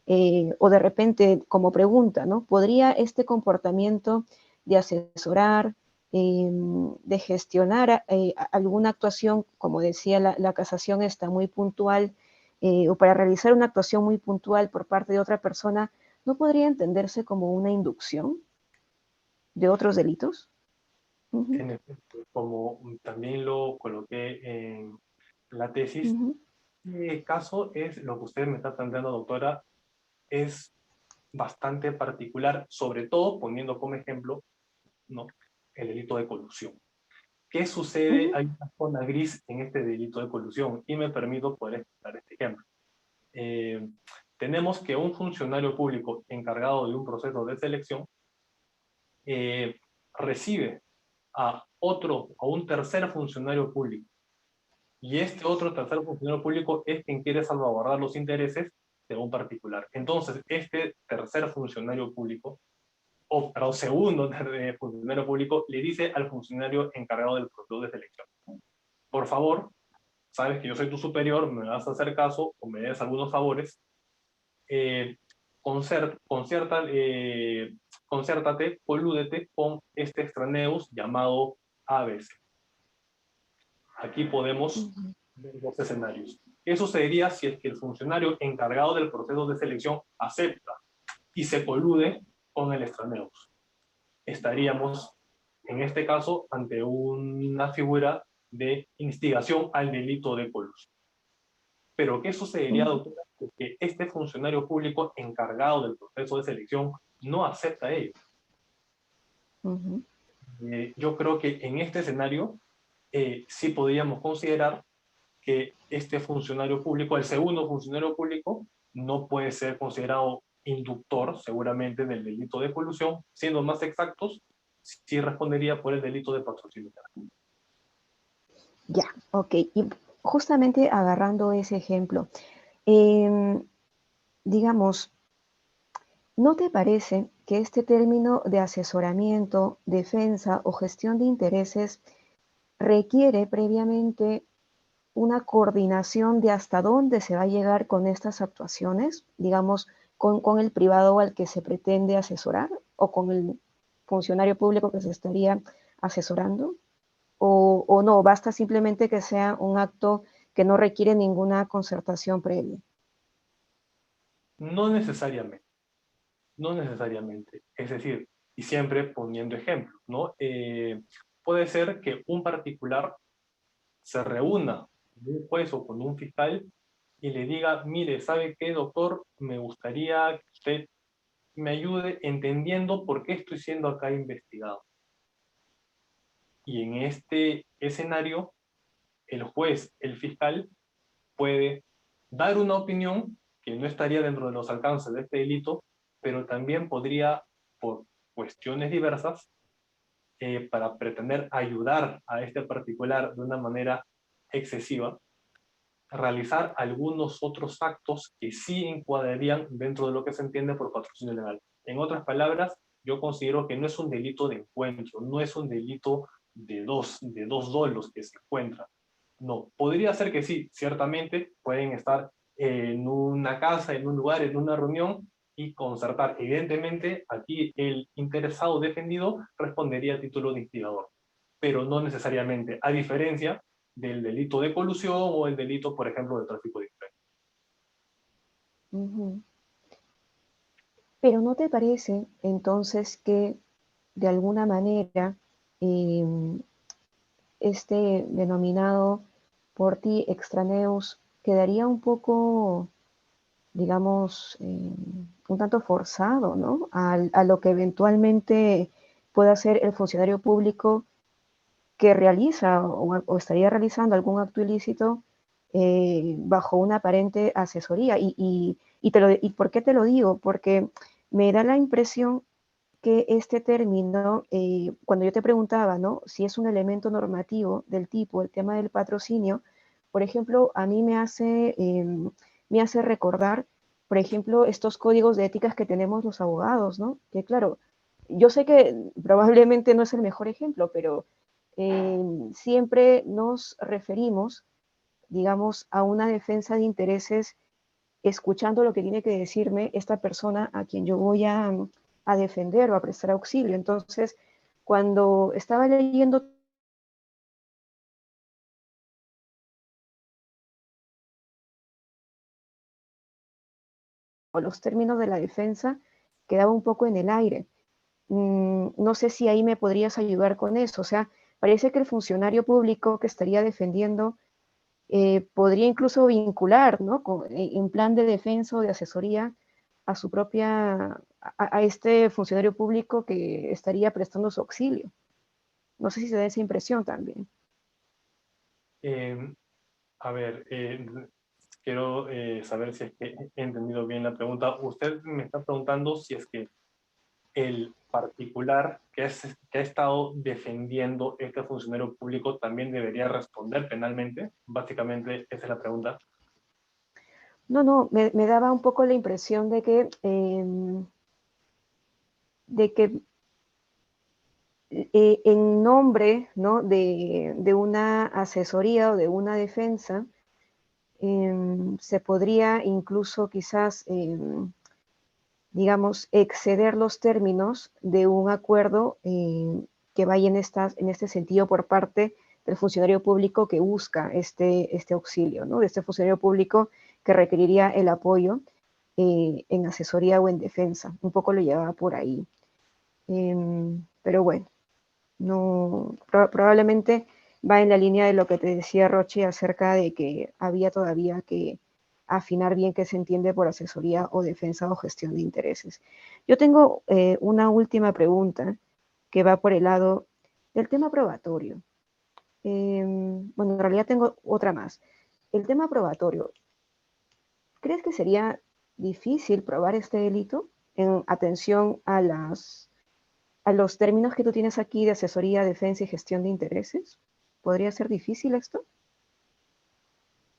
Speaker 2: o de repente como pregunta, ¿no? ¿Podría este comportamiento de asesorar, de gestionar alguna actuación, como decía la casación está muy puntual, o para realizar una actuación muy puntual por parte de otra persona, ¿no podría entenderse como una inducción de otros delitos? Ujú,
Speaker 3: En efecto, como también lo coloqué en la tesis,
Speaker 2: ujú,
Speaker 3: este caso es lo que usted me está planteando, doctora, es bastante particular, sobre todo poniendo como ejemplo, ¿no?, el delito de colusión. ¿Qué sucede?
Speaker 2: ujú,
Speaker 3: Hay una zona gris en este delito de colusión y me permito poder explicar este ejemplo. Eh, Tenemos que un funcionario público encargado de un proceso de selección eh, recibe a un tercer funcionario público. Y este otro tercer funcionario público es quien quiere salvaguardar los intereses de un particular. Entonces, este tercer funcionario público segundo funcionario público le dice al funcionario encargado del proceso de selección: por favor, sabes que yo soy tu superior, me vas a hacer caso o me des algunos favores, concértate, colúdete con este extraneus llamado ABC. Aquí podemos ver dos escenarios. ¿Qué sucedería si es que el funcionario encargado del proceso de selección acepta y se colude con el extraneus? Estaríamos, en este caso, ante una figura de instigación al delito de colusión. Pero ¿qué sucedería, doctora, que este funcionario público encargado del proceso de selección no acepta ello? Yo creo que en este escenario sí podríamos considerar que este funcionario público, el segundo funcionario público, no puede ser considerado inductor, seguramente, del delito de colusión. Siendo más exactos, sí respondería por el delito de patrocinio.
Speaker 2: Ya, ok. Y justamente agarrando ese ejemplo, digamos, ¿no te parece que este término de asesoramiento, defensa o gestión de intereses requiere previamente una coordinación de hasta dónde se va a llegar con estas actuaciones, digamos, con el privado al que se pretende asesorar o con el funcionario público que se estaría asesorando? O no, basta simplemente que sea un acto que no requiere ninguna concertación previa?
Speaker 3: No necesariamente, no necesariamente. Es decir, y siempre poniendo ejemplos, ¿no? Puede ser que un particular se reúna con un juez o con un fiscal y le diga: mire, ¿sabe qué, doctor? Me gustaría que usted me ayude entendiendo por qué estoy siendo acá investigado. Y en este escenario, el juez, el fiscal, puede dar una opinión que no estaría dentro de los alcances de este delito, pero también podría, por cuestiones diversas, para pretender ayudar a este particular de una manera excesiva, realizar algunos otros actos que sí encuadrarían dentro de lo que se entiende por patrocinio legal. En otras palabras, yo considero que no es un delito de encuentro, no es un delito de dos dolos que se encuentran. No, podría ser que sí, ciertamente pueden estar en una casa, en un lugar, en una reunión y concertar. Evidentemente, aquí el interesado defendido respondería a título de instigador, pero no necesariamente, a diferencia del delito de colusión o el delito, por ejemplo, de tráfico de influencias.
Speaker 2: Pero ¿no te parece entonces que de alguna manera este denominado por ti extraneus quedaría un poco, digamos, un tanto forzado, ¿no? A lo que eventualmente pueda hacer el funcionario público que realiza o estaría realizando algún acto ilícito bajo una aparente asesoría? ¿Y por qué te lo digo? Porque me da la impresión que este término, cuando yo te preguntaba, ¿no?, si es un elemento normativo del tipo, el tema del patrocinio, por ejemplo, a mí me hace recordar, por ejemplo, estos códigos de éticas que tenemos los abogados, ¿no? Que claro, yo sé que probablemente no es el mejor ejemplo, pero siempre nos referimos, digamos, a una defensa de intereses escuchando lo que tiene que decirme esta persona a quien yo voy a defender o a prestar auxilio. Entonces, cuando estaba leyendo los términos de la defensa, quedaba un poco en el aire. No sé si ahí me podrías ayudar con eso. O sea, parece que el funcionario público que estaría defendiendo podría incluso vincular, ¿no?, en plan de defensa o de asesoría a su propia, a este funcionario público que estaría prestando su auxilio. No sé si se da esa impresión también.
Speaker 3: A ver, quiero saber si es que he entendido bien la pregunta. Usted me está preguntando si es que el particular que ha estado defendiendo este funcionario público también debería responder penalmente. Básicamente, esa es la pregunta.
Speaker 2: No, me daba un poco la impresión de que, de que en nombre, ¿no?, de una asesoría o de una defensa, se podría incluso quizás, digamos, exceder los términos de un acuerdo que vaya en este sentido por parte del funcionario público que busca este auxilio, ¿no? De este funcionario público que requeriría el apoyo en asesoría o en defensa. Un poco lo llevaba por ahí. Pero bueno, no, probablemente va en la línea de lo que te decía Roche acerca de que había todavía que afinar bien qué se entiende por asesoría o defensa o gestión de intereses. Yo tengo una última pregunta que va por el lado del tema probatorio. Bueno, en realidad tengo otra más. El tema probatorio, ¿crees que sería difícil probar este delito en atención a los términos que tú tienes aquí de asesoría, defensa y gestión de intereses? ¿Podría ser difícil esto?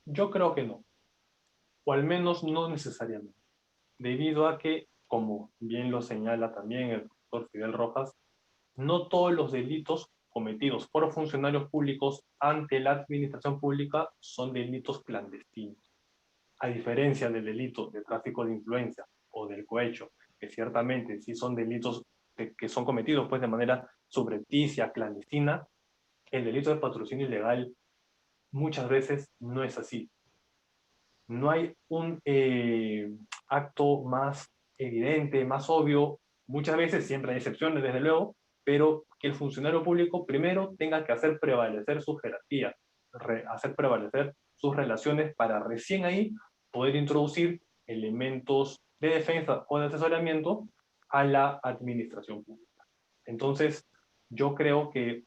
Speaker 3: Yo creo que no, o al menos no necesariamente, debido a que, como bien lo señala también el doctor Fidel Rojas, no todos los delitos cometidos por funcionarios públicos ante la administración pública son delitos clandestinos. A diferencia del delito de tráfico de influencia o del cohecho, que ciertamente sí son delitos que son cometidos pues, de manera subrepticia, clandestina, el delito de patrocinio ilegal muchas veces no es así. No hay un acto más evidente, más obvio, muchas veces, siempre hay excepciones desde luego, pero que el funcionario público primero tenga que hacer prevalecer su jerarquía, hacer prevalecer sus relaciones para recién ahí poder introducir elementos de defensa o de asesoramiento a la administración pública. Entonces, yo creo que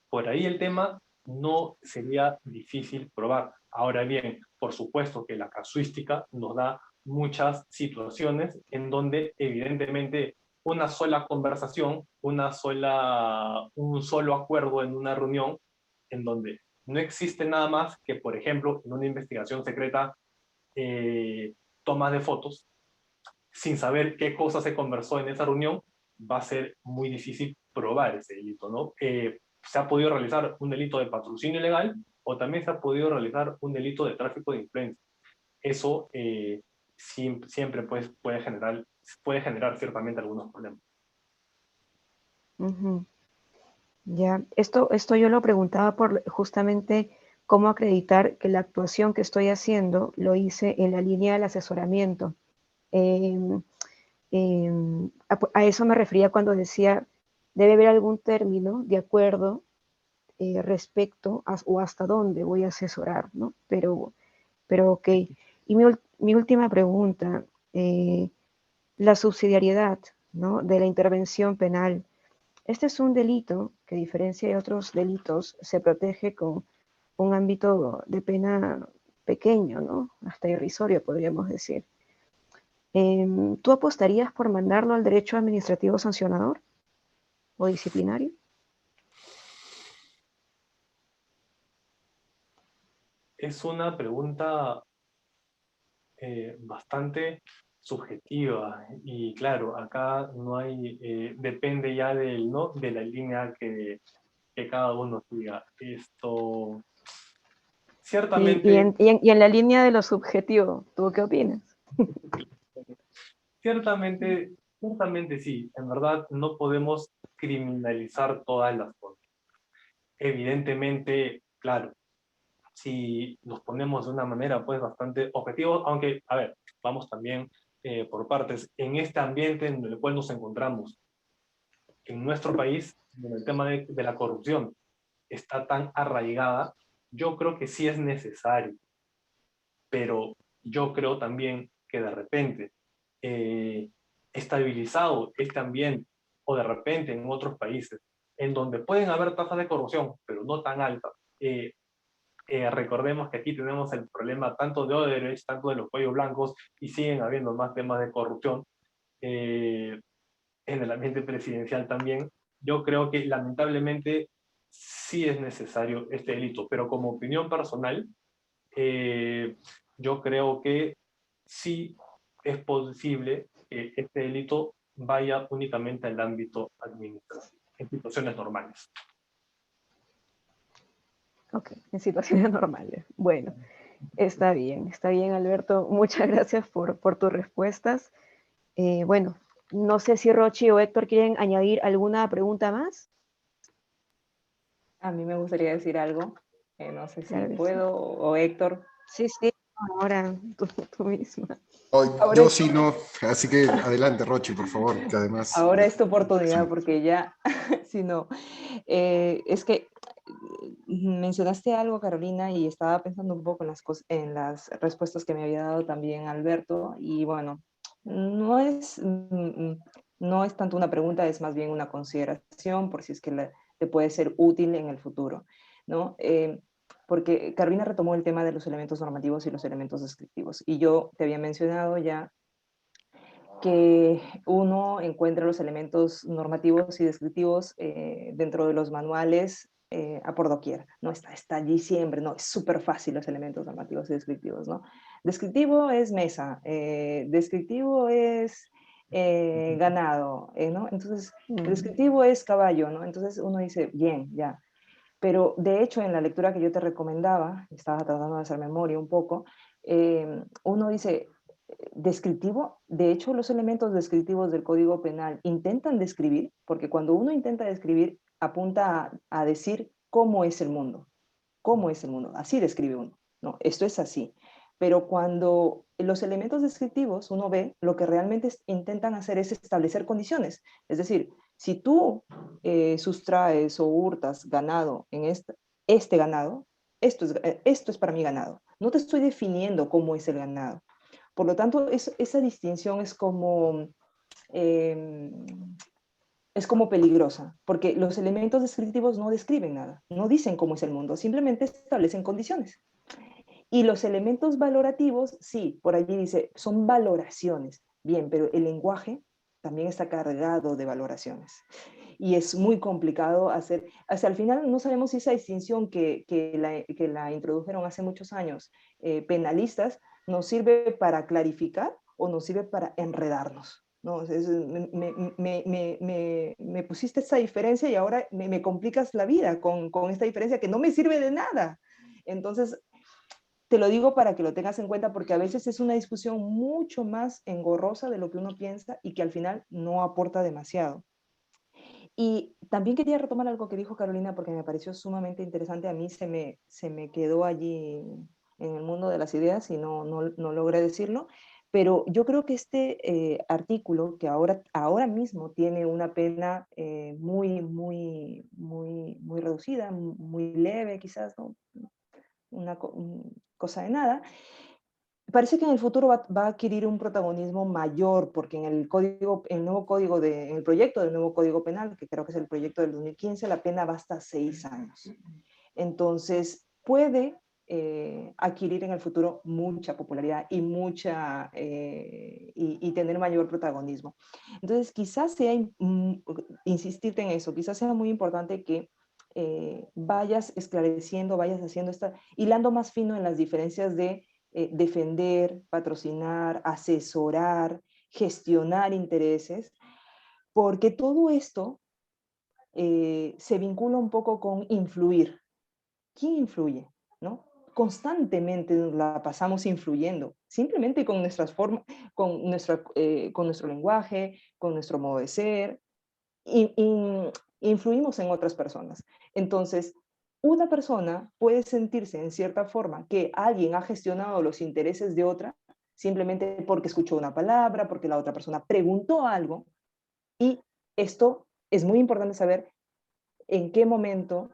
Speaker 3: por ahí el tema no sería difícil probar. Ahora bien, por supuesto que la casuística nos da muchas situaciones en donde evidentemente una sola conversación, un solo acuerdo en una reunión, en donde no existe nada más que, por ejemplo, en una investigación secreta, tomas de fotos, sin saber qué cosa se conversó en esa reunión, va a ser muy difícil probar ese delito, ¿no? Se ha podido realizar un delito de patrocinio ilegal o también se ha podido realizar un delito de tráfico de influencia. Eso siempre pues, puede generar ciertamente algunos problemas.
Speaker 2: Ujú. Ya, esto yo lo preguntaba por justamente cómo acreditar que la actuación que estoy haciendo lo hice en la línea del asesoramiento. Em, a eso me refería cuando decía, debe haber algún término de acuerdo respecto o hasta dónde voy a asesorar, ¿no? Pero ok. Y mi última pregunta, la subsidiariedad, ¿no?, de la intervención penal. Este es un delito que, a diferencia de otros delitos, se protege con un ámbito de pena pequeño, ¿no?, hasta irrisorio, podríamos decir. ¿Tú apostarías por mandarlo al derecho administrativo sancionador o disciplinario?
Speaker 3: Es una pregunta bastante subjetiva y claro, acá no hay, depende ya ¿no?, de la línea que cada uno siga. Esto, ciertamente,
Speaker 2: Y en la línea de lo subjetivo, ¿tú qué opinas?
Speaker 3: ciertamente sí, en verdad no podemos criminalizar todas las cosas. Evidentemente, claro, si nos ponemos de una manera pues bastante objetiva, aunque, a ver, vamos también por partes, en este ambiente en el cual nos encontramos, en nuestro país, en el tema de la corrupción, está tan arraigada, yo creo que sí es necesario, pero yo creo también que de repente, eh, estabilizado este ambiente, o de repente en otros países, en donde pueden haber tasas de corrupción, pero no tan altas, recordemos que aquí tenemos el problema tanto de Odebrecht, tanto de los cuellos blancos, y siguen habiendo más temas de corrupción en el ambiente presidencial también. Yo creo que lamentablemente sí es necesario este delito, pero como opinión personal, eh, yo creo que sí es posible que este delito vaya únicamente al ámbito administrativo, en situaciones normales.
Speaker 2: Ok, en situaciones normales. Bueno, está bien, Alberto. Muchas gracias por tus respuestas. Bueno, no sé si Rochi o Héctor quieren añadir alguna pregunta más.
Speaker 4: A mí me gustaría decir algo, no sé si
Speaker 2: Claro que sí.
Speaker 4: puedo, o Héctor.
Speaker 2: Sí, sí, ahora tú misma.
Speaker 4: Ahora
Speaker 5: Yo
Speaker 4: es,
Speaker 5: sí no, así que adelante, Rochi, por favor, que además...
Speaker 4: ahora es tu oportunidad,
Speaker 5: sí.
Speaker 4: porque ya, si no, es que mencionaste algo, Carolina, y estaba pensando un poco en en las respuestas que me había dado también Alberto, y bueno, no es tanto una pregunta, es más bien una consideración por si es que te puede ser útil en el futuro, ¿no? Porque Carolina retomó el tema de los elementos normativos y los elementos descriptivos, y yo te había mencionado ya que uno encuentra los elementos normativos y descriptivos dentro de los manuales a por doquier, ¿no? Está allí siempre, ¿no? Es súper fácil los elementos normativos y descriptivos, ¿no? Descriptivo es mesa, descriptivo es ganado, ¿no? Entonces, el descriptivo es caballo, ¿no? Entonces uno dice, bien, ya. Pero de hecho, en la lectura que yo te recomendaba, estaba tratando de hacer memoria un poco, uno dice, descriptivo, de hecho los elementos descriptivos del Código Penal intentan describir, porque cuando uno intenta describir, apunta a decir cómo es el mundo, así describe uno, no, esto es así. Pero cuando los elementos descriptivos uno ve, lo que realmente intentan hacer es establecer condiciones. Es decir, si tú sustraes o hurtas ganado en este ganado, esto es para mi ganado. No te estoy definiendo cómo es el ganado. Por lo tanto, esa distinción eh, es como peligrosa, porque los elementos descriptivos no describen nada, no dicen cómo es el mundo, simplemente establecen condiciones. Y los elementos valorativos, sí, por allí dice, son valoraciones. Bien, pero el lenguaje también está cargado de valoraciones. Y es muy complicado hacer, hasta el final no sabemos si esa distinción que la introdujeron hace muchos años penalistas nos sirve para clarificar o nos sirve para enredarnos. ¿No? Me pusiste esta diferencia y ahora me complicas la vida con esta diferencia que no me sirve de nada. Entonces, te lo digo para que lo tengas en cuenta porque a veces es una discusión mucho más engorrosa de lo que uno piensa y que al final no aporta demasiado. Y también quería retomar algo que dijo Carolina porque me pareció sumamente interesante. A mí se me quedó allí en el mundo de las ideas y no logré decirlo. Pero yo creo que este artículo, que ahora mismo tiene una pena muy reducida, muy leve quizás, ¿no? Una cosa de nada, parece que en el futuro va a adquirir un protagonismo mayor, porque en el código, en el proyecto del nuevo Código Penal, que creo que es el proyecto del 2015, la pena va hasta 6 años. Entonces, puede adquirir en el futuro mucha popularidad y y tener mayor protagonismo. Entonces, quizás sea, insistirte en eso, quizás sea muy importante que vayas esclareciendo, vayas haciendo hilando más fino en las diferencias de defender, patrocinar, asesorar, gestionar intereses, porque todo esto se vincula un poco con influir. ¿Quién influye? ¿No? Constantemente la pasamos influyendo, simplemente con nuestras formas, con nuestro lenguaje, con nuestro modo de ser, influimos en otras personas. Entonces, una persona puede sentirse en cierta forma que alguien ha gestionado los intereses de otra simplemente porque escuchó una palabra, porque la otra persona preguntó algo, y esto es muy importante saber en qué momento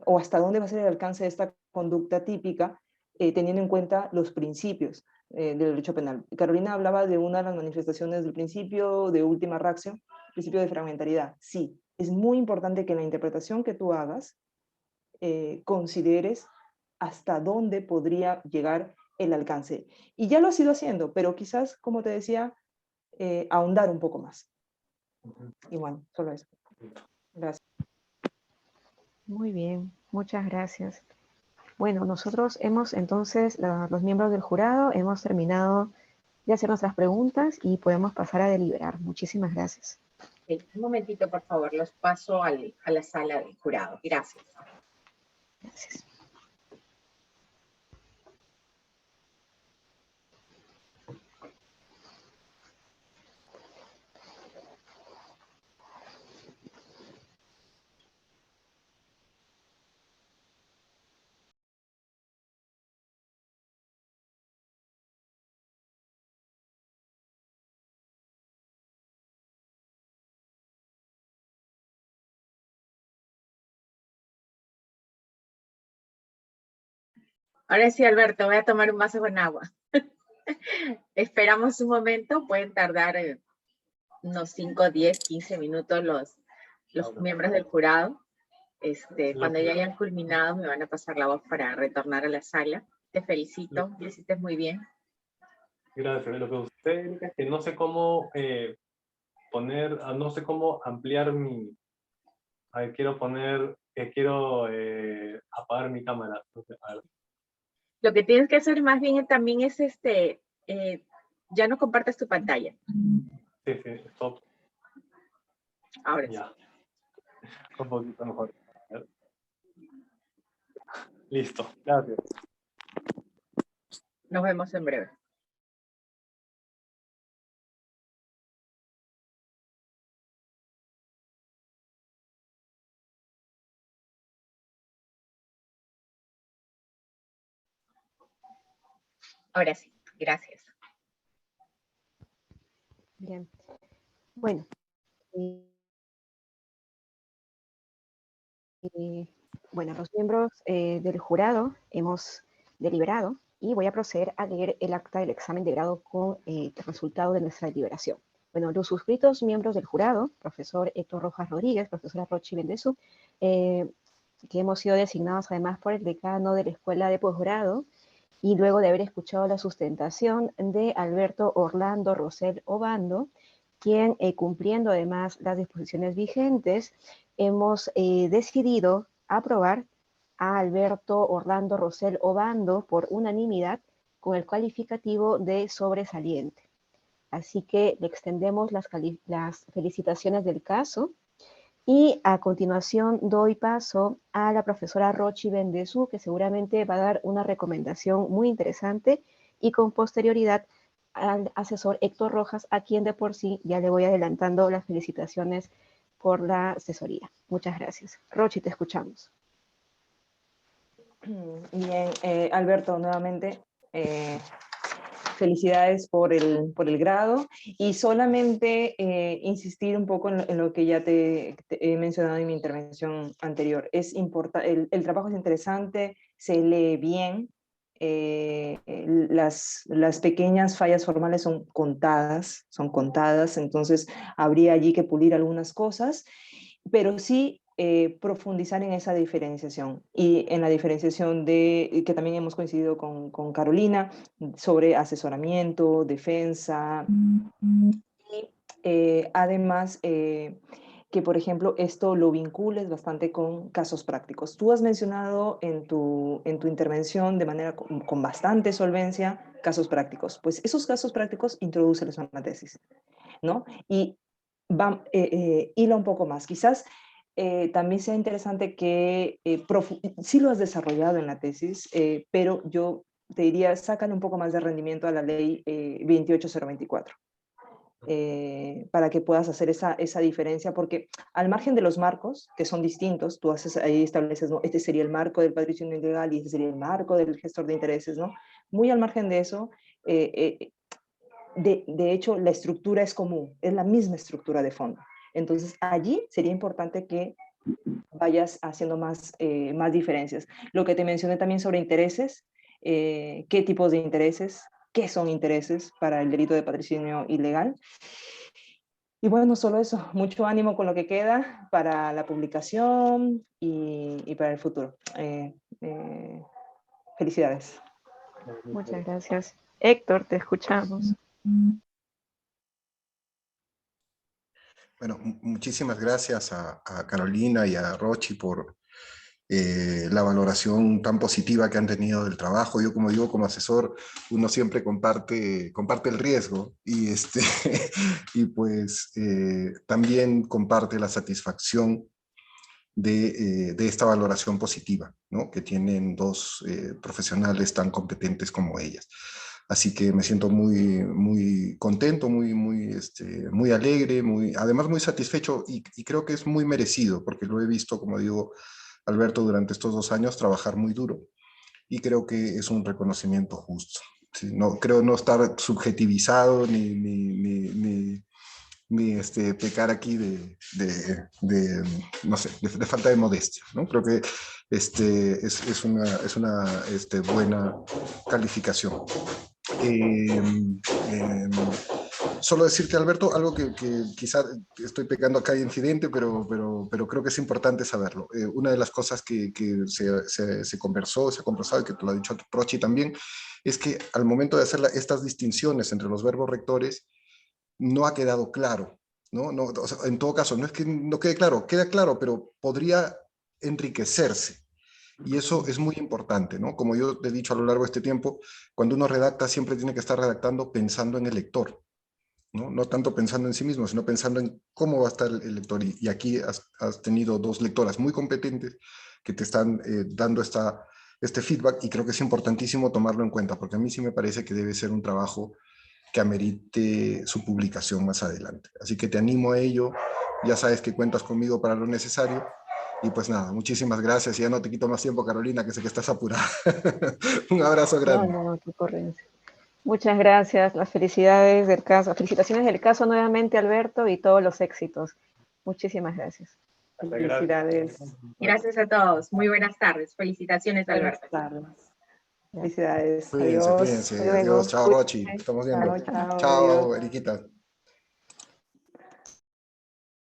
Speaker 4: o hasta dónde va a ser el alcance de esta conducta típica, teniendo en cuenta los principios del derecho penal. Carolina hablaba de una de las manifestaciones del principio de última ratio, principio de fragmentariedad. Sí, es muy importante que en la interpretación que tú hagas consideres hasta dónde podría llegar el alcance. Y ya lo has ido haciendo, pero quizás, como te decía, ahondar un poco más. Y bueno, solo eso. Gracias.
Speaker 2: Muy bien, muchas gracias. Bueno, nosotros hemos entonces, los miembros del jurado, hemos terminado de hacer nuestras preguntas y podemos pasar a deliberar. Muchísimas gracias.
Speaker 1: Ok, un momentito, por favor, los paso a la sala del jurado. Gracias.
Speaker 2: Gracias.
Speaker 1: Ahora sí, Alberto, voy a tomar un vaso con agua. Esperamos un momento, pueden tardar unos 5, 10, 15 minutos los miembros del jurado. Cuando ya hayan culminado, me van a pasar la voz para retornar a la sala. Te felicito, lo hiciste muy bien.
Speaker 3: Gracias. Lo que usted es que no sé cómo no sé cómo ampliar mi... A ver, quiero apagar mi cámara. A ver.
Speaker 1: Lo que tienes que hacer más bien también es ya no compartes tu pantalla.
Speaker 3: Sí, stop.
Speaker 1: Ahora sí.
Speaker 3: Ya. Un poquito mejor. A ver. Listo. Gracias.
Speaker 1: Nos vemos en breve. Ahora sí, gracias.
Speaker 2: Bien. Bueno. Bueno, los miembros del jurado hemos deliberado y voy a proceder a leer el acta del examen de grado con el resultado de nuestra deliberación. Bueno, los suscritos miembros del jurado, profesor Héctor Rojas Rodríguez, profesora Rochi Bendezú, que hemos sido designados además por el decano de la Escuela de Posgrado, y luego de haber escuchado la sustentación de Alberto Orlando Rosell Obando, quien, cumpliendo además las disposiciones vigentes, hemos decidido aprobar a Alberto Orlando Rosell Obando por unanimidad con el calificativo de sobresaliente. Así que le extendemos las felicitaciones del caso y a continuación doy paso a la profesora Rochi Bendezú, que seguramente va a dar una recomendación muy interesante, y con posterioridad al asesor Héctor Rojas, a quien de por sí ya le voy adelantando las felicitaciones por la asesoría. Muchas gracias. Rochi, te escuchamos.
Speaker 4: Bien, Alberto, nuevamente, felicidades por el grado, y solamente insistir un poco en lo que ya te he mencionado en mi intervención anterior. El trabajo es interesante, se lee bien, las pequeñas fallas formales son contadas, entonces habría allí que pulir algunas cosas, pero sí profundizar en esa diferenciación, y en la diferenciación que también hemos coincidido con Carolina, sobre asesoramiento, defensa, y además que, por ejemplo, esto lo vincules bastante con casos prácticos. Tú has mencionado en tu intervención de manera con bastante solvencia casos prácticos. Pues esos casos prácticos introdúcelos en la tesis, ¿no? Y hila un poco más. Quizás también sea interesante que sí lo has desarrollado en la tesis, pero yo te diría, sácale un poco más de rendimiento a la ley 28024. Para que puedas hacer esa diferencia, porque al margen de los marcos, que son distintos, tú ahí estableces, ¿no? Este sería el marco del patrimonio ilegal y este sería el marco del gestor de intereses, ¿no? Muy al margen de eso, de hecho, la estructura es común, es la misma estructura de fondo. Entonces, allí sería importante que vayas haciendo más diferencias. Lo que te mencioné también sobre intereses, qué tipos de intereses, qué son intereses para el delito de patrocinio ilegal. Y bueno, solo eso, mucho ánimo con lo que queda para la publicación y para el futuro. Felicidades.
Speaker 2: Muchas gracias. Héctor, te escuchamos.
Speaker 5: Bueno, muchísimas gracias a Carolina y a Rochi por la valoración tan positiva que han tenido del trabajo. Yo, como digo, como asesor, uno siempre comparte el riesgo y, y pues también comparte la satisfacción de esta valoración positiva, ¿no? Que tienen dos profesionales tan competentes como ellas. Así que me siento muy contento, muy alegre, además muy satisfecho y creo que es muy merecido, porque lo he visto, como digo, Alberto, durante estos 2 años trabajar muy duro y creo que es un reconocimiento justo. ¿Sí? No, creo no estar subjetivizado ni pecar aquí no sé, de falta de modestia, ¿no? Creo que es una buena calificación. Eh, eh, Solo decirte, Alberto, algo que quizá estoy pecando acá de incidente, pero creo que es importante saberlo. Una de las cosas que se conversó, se ha conversado, y que te lo ha dicho Prochi también, es que al momento de hacer estas distinciones entre los verbos rectores, no ha quedado claro, ¿no? No, o sea, en todo caso, no es que no quede claro, queda claro, pero podría enriquecerse. Y eso es muy importante, ¿no? Como yo te he dicho a lo largo de este tiempo, cuando uno redacta siempre tiene que estar redactando pensando en el lector, ¿no? No tanto pensando en sí mismo, sino pensando en cómo va a estar el lector. Y aquí has tenido dos lectoras muy competentes que te están dando este feedback y creo que es importantísimo tomarlo en cuenta, porque a mí sí me parece que debe ser un trabajo que amerite su publicación más adelante. Así que te animo a ello, ya sabes que cuentas conmigo para lo necesario. Y pues nada, muchísimas gracias. Y ya no te quito más tiempo, Carolina, que sé que estás apurada. Un abrazo
Speaker 2: No,
Speaker 5: grande.
Speaker 2: no, qué ocurrencia. Muchas gracias, las felicidades del caso, felicitaciones del caso nuevamente, Alberto, y todos los éxitos. Muchísimas gracias.
Speaker 4: Felicidades.
Speaker 1: Gracias a todos. Muy buenas tardes. Felicitaciones,
Speaker 4: Buenas
Speaker 1: Alberto.
Speaker 4: tardes. Felicidades.
Speaker 5: Cuídense,
Speaker 4: Adiós.
Speaker 5: cuídense.
Speaker 2: Hasta luego.
Speaker 5: Adiós. Chao, Rochi. Estamos viendo.
Speaker 4: Chao, chao.
Speaker 5: Chao,
Speaker 4: Adiós.
Speaker 5: Eriquita.